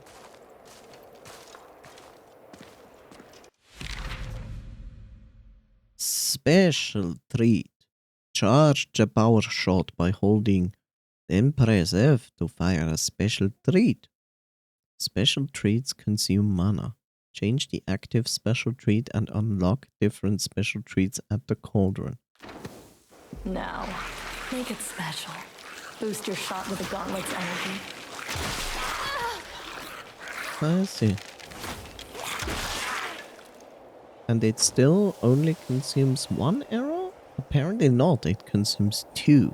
Special treat. Charge the power shot by holding, then press F to fire a special treat. Special treats consume mana. Change the active special treat and unlock different special treats at the cauldron.
Now, make it special. Boost your shot with the gauntlet's energy.
I see. And it still only consumes one arrow? Apparently not, it consumes 2.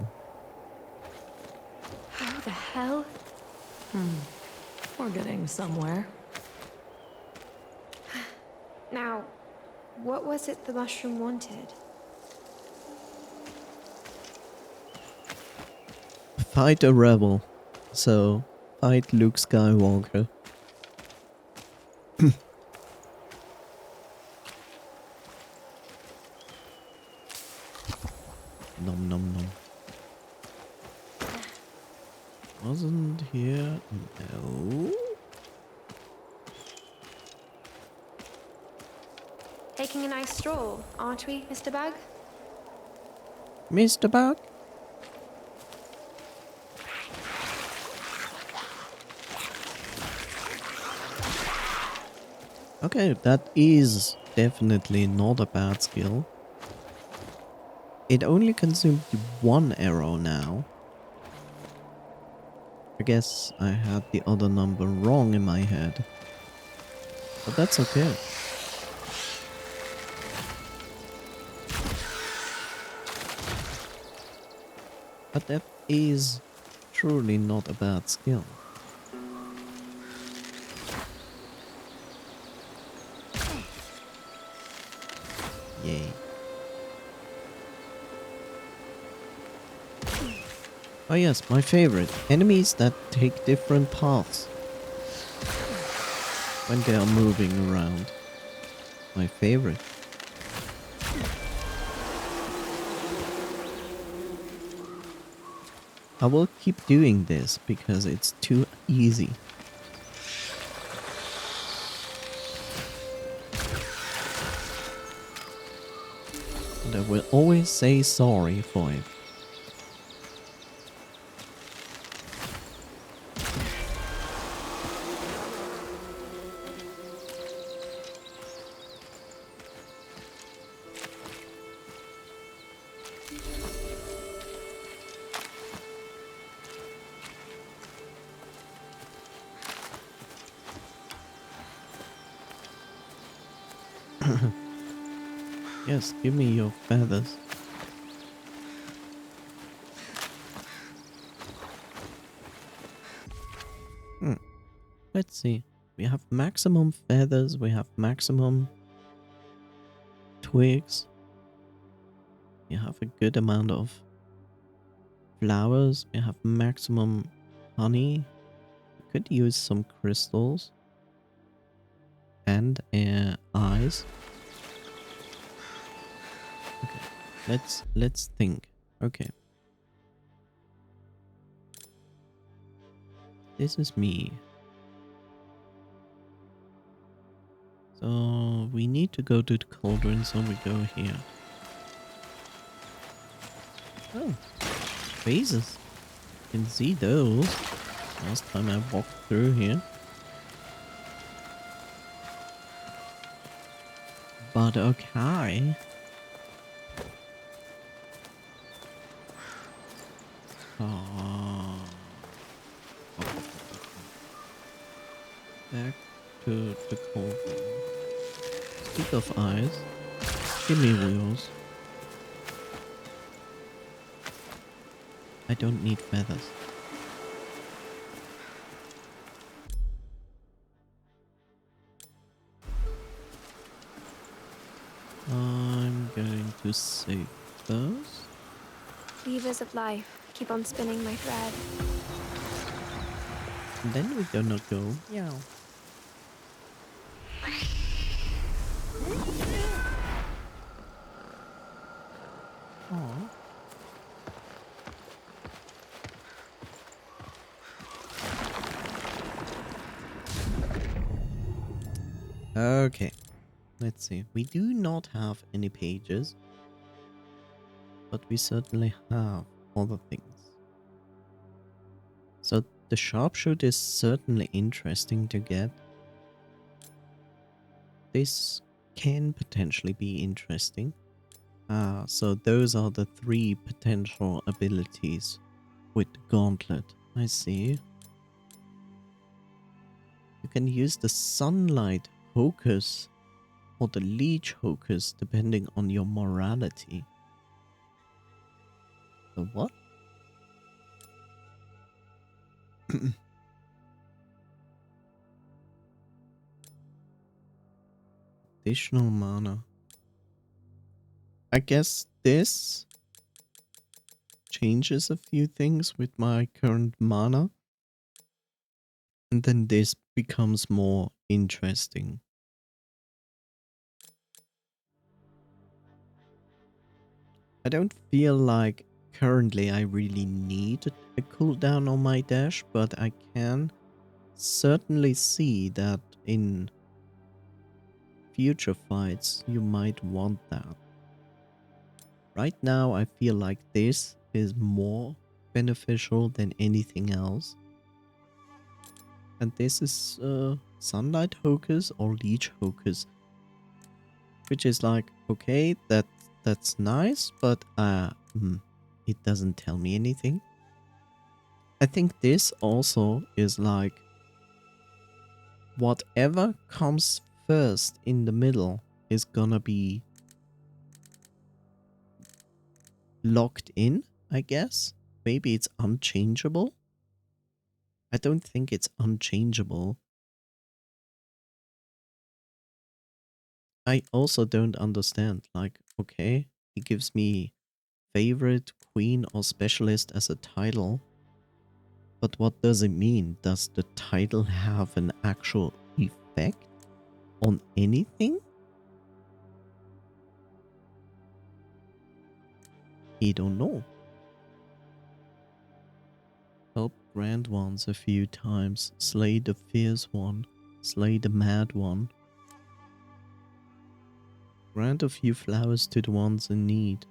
How the hell?
We're getting somewhere.
Now, what was it the mushroom wanted?
Fight a rebel. So, fight Luke Skywalker. Nom nom nom. Wasn't here? No.
Taking a nice stroll, aren't we, Mr. Bug?
Mr. Bug? Okay, that is definitely not a bad skill. It only consumed 1 arrow now. I guess I had the other number wrong in my head. But that's okay. But that is truly not a bad skill. Yay. Oh yes, my favorite. Enemies that take different paths when they are moving around. My favorite. I will keep doing this because it's too easy. And I will always say sorry for it. Yes, give me your feathers. Let's see. We have maximum feathers, we have maximum twigs. We have a good amount of flowers. We have maximum honey. We could use some crystals. And eyes. Okay. Let's think. Okay. This is me. So we need to go to the cauldron, so we go here. Oh, vases. You can see those. Last time I walked through here. But okay. Back to the cauldron. Speak of eyes, give me wheels. I don't need feathers. I'm going to save those.
Weavers of life, keep on spinning my thread.
And then we're gonna go. Yeah. Aww. Okay. Let's see. We do not have any pages. But we certainly have other things. So the sharpshooter is certainly interesting to get. This can potentially be interesting. So those are the 3 potential abilities with the gauntlet. I see. You can use the sunlight hocus or the leech hocus depending on your morality. The what? Additional mana. I guess this changes a few things with my current mana. And then this becomes more interesting. I don't feel like currently I really need a cooldown on my dash, but I can certainly see that in future fights you might want that. Right now I feel like this is more beneficial than anything else. And this is Sunlight Hocus or Leech Hocus. Which is like, okay, that's nice, but it doesn't tell me anything. I think this also is like whatever comes first in the middle is gonna be locked in, I guess. Maybe it's unchangeable. I don't think it's unchangeable. I also don't understand. Like, okay, he gives me favorite, queen, or specialist as a title. But what does it mean? Does the title have an actual effect on anything? I don't know. Help grand ones a few times. Slay the fierce one. Slay the mad one. Grant a few flowers to the ones in need.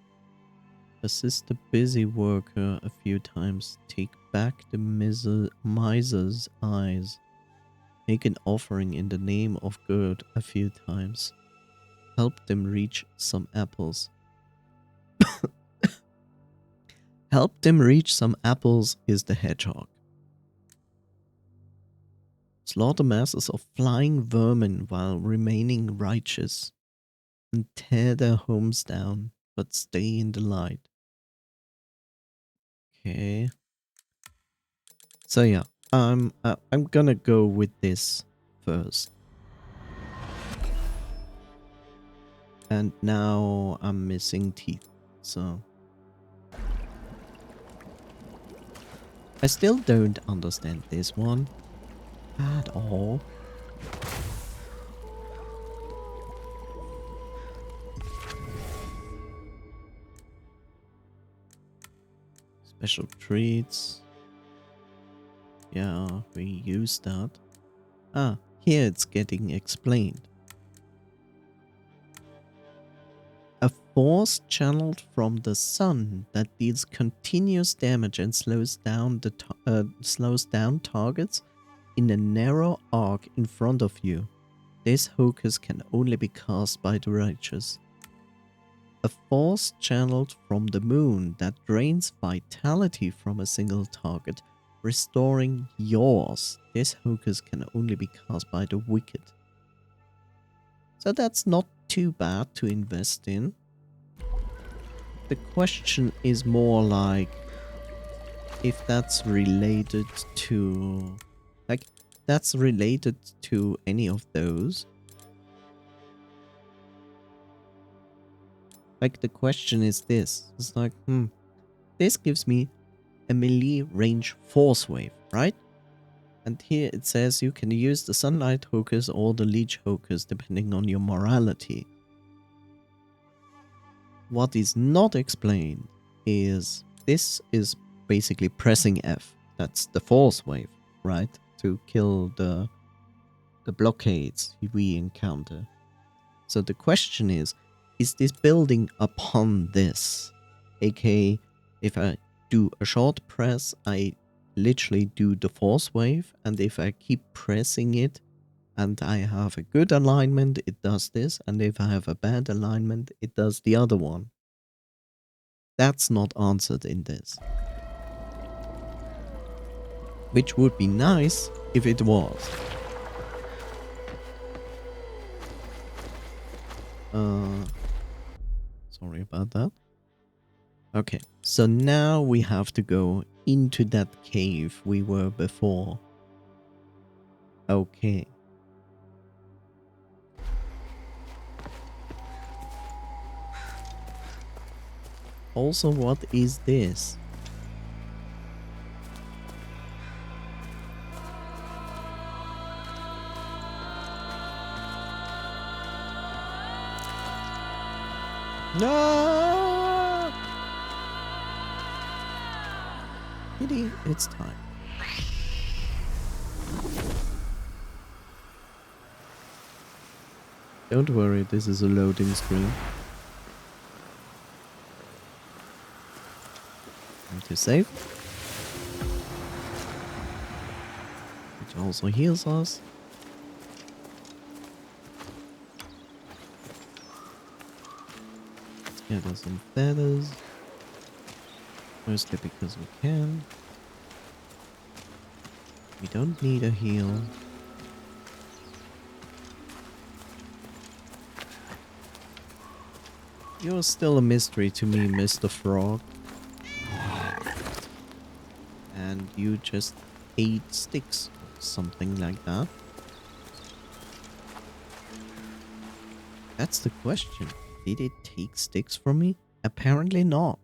Assist the busy worker a few times. Take back the miser's eyes. Make an offering in the name of good a few times. Help them reach some apples. Help them reach some apples is the hedgehog. Slaughter masses of flying vermin while remaining righteous. And tear their homes down, but stay in the light. Okay. So yeah, I'm gonna go with this first. And now I'm missing teeth, so I still don't understand this one at all. Special treats. Yeah, we use that. Ah, here it's getting explained. A force channeled from the sun that deals continuous damage and slows down targets in a narrow arc in front of you. This hocus can only be cast by the righteous. A force channeled from the moon that drains vitality from a single target, restoring yours. This hocus can only be cast by the wicked. So that's not too bad to invest in. The question is more like if that's related to... like, that's related to any of those. Like, the question is this. It's like, this gives me a melee range force wave, right? And here it says you can use the sunlight hocus or the leech hocus depending on your morality. What is not explained is this is basically pressing F. That's the force wave, right? To kill the blockades we encounter. So the question is this building upon this? AKA, if I do a short press, I literally do the force wave, and if I keep pressing it and I have a good alignment, it does this, and if I have a bad alignment, it does the other one. That's not answered in this. Which would be nice if it was. Sorry about that. Okay, so now we have to go into that cave we were before. Okay. Also, what is this? No! Kitty, it's time. Don't worry, this is a loading screen. Time to save. Which also heals us. Let's gather some feathers. Mostly because we can. We don't need a heal. You're still a mystery to me, Mr. Frog. And you just ate sticks or something like that. That's the question. Did it take sticks from me? Apparently not.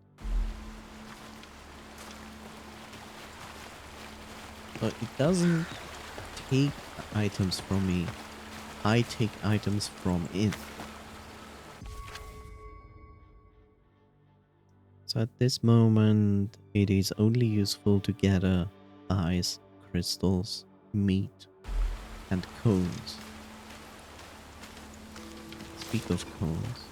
But it doesn't take items from me. I take items from it. So at this moment, it is only useful to gather ice, crystals, meat, and cones. Speak of cones.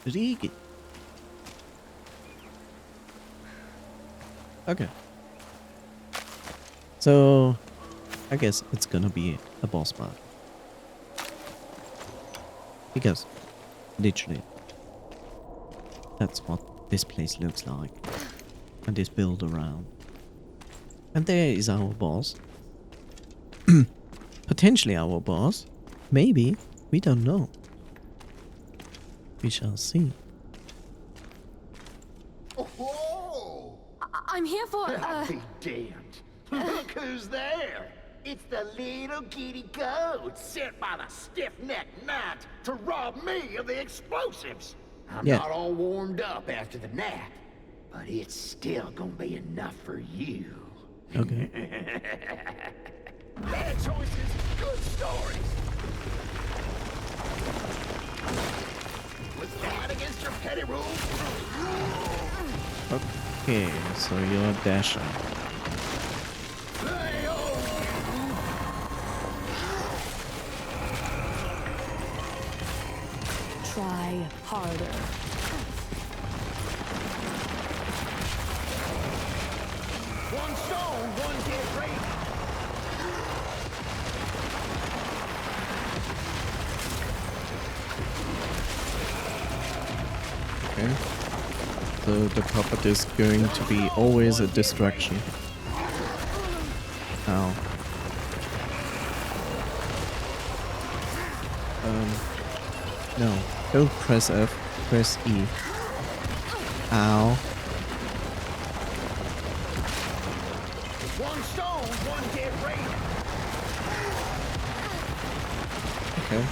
Rigi. Okay. So, I guess it's gonna be a boss battle. Because, literally, that's what this place looks like. And is built around. And there is our boss. Potentially our boss. Maybe. We don't know. We shall see.
Oh!
I'm here for,
I'll be damned. Look who's there. It's the little kitty goat sent by the stiff-necked knight to rob me of the explosives. I'm not all warmed up after the nap, but it's still gonna be enough for you.
Okay.
Bad choices, good stories. Was that against your petty rules?
Okay, so you're Dasher.
Try harder.
One stone, one dead raven.
Okay. So the puppet is going to be always a distraction. Ow. No. Don't press F. Press E. Ow.
One stone, one dead raven.
Okay.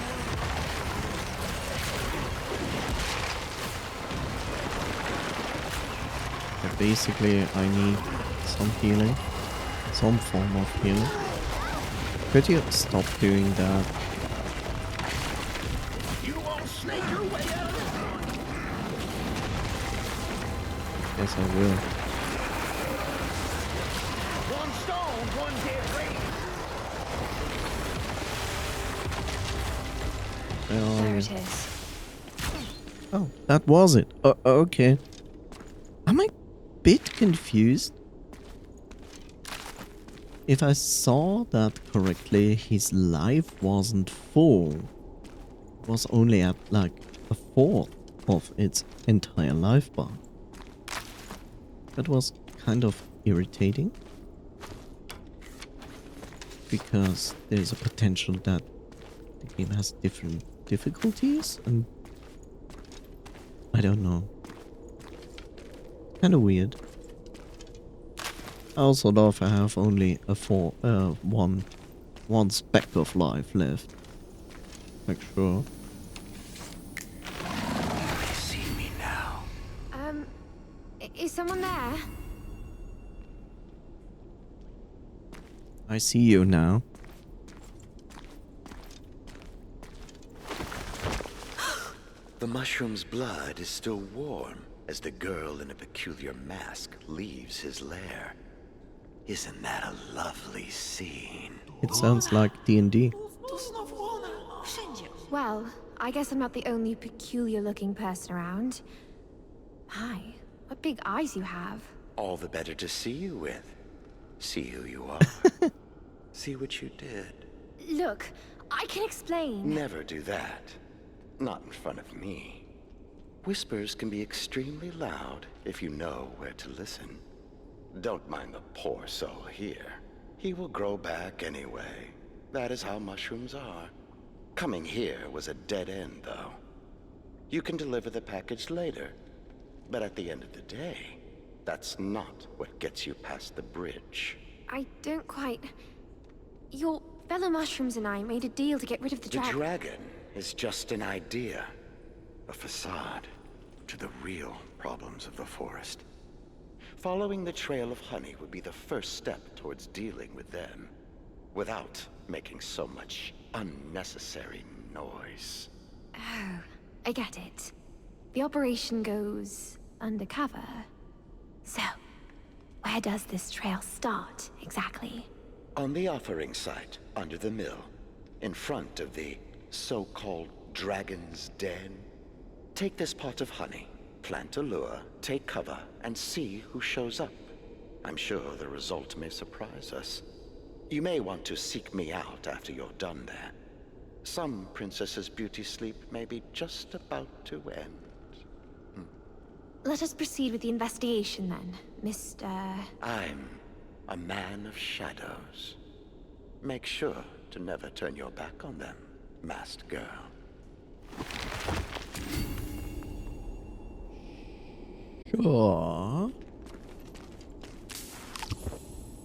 But basically, I need some healing. Some form of healing. Could you stop doing that?
You won't snake your way out of this one.
Yes, I will.
One stone, one dead raven.
There it is.
Oh, that was it. Okay. I'm a bit confused. If I saw that correctly, his life wasn't full. It was only at like a fourth of its entire life bar. That was kind of irritating. Because there's a potential that the game has different difficulties and I don't know. Kind of weird. I also love I have only a one speck of life left. Make sure.
You see me now.
Is someone there?
I see you now.
The mushroom's blood is still warm as the girl in a peculiar mask leaves his lair. Isn't that a lovely scene?
It sounds like D&D.
Well, I guess I'm not the only peculiar-looking person around. My, what big eyes you have.
All the better to see you with. See who you are. See what you did.
Look, I can explain.
Never do that. Not in front of me. Whispers can be extremely loud if you know where to listen. Don't mind the poor soul here. He will grow back anyway. That is how mushrooms are. Coming here was a dead end, though. You can deliver the package later, but at the end of the day, that's not what gets you past the bridge.
I don't quite... Your fellow mushrooms and I made a deal to get rid of the
The
dragon.
dragon is just an idea, a facade to the real problems of the forest. Following the trail of honey would be the first step towards dealing with them, without making so much unnecessary noise.
Oh, I get it. The operation goes undercover. So, where does this trail start, exactly?
On the offering site, under the mill, in front of the so-called Dragon's Den. Take this pot of honey, plant a lure, take cover, and see who shows up. I'm sure the result may surprise us. You may want to seek me out after you're done there. Some princess's beauty sleep may be just about to end.
Let us proceed with the investigation then, Mr...
I'm a man of shadows. Make sure to never turn your back on them, masked girl.
Sure.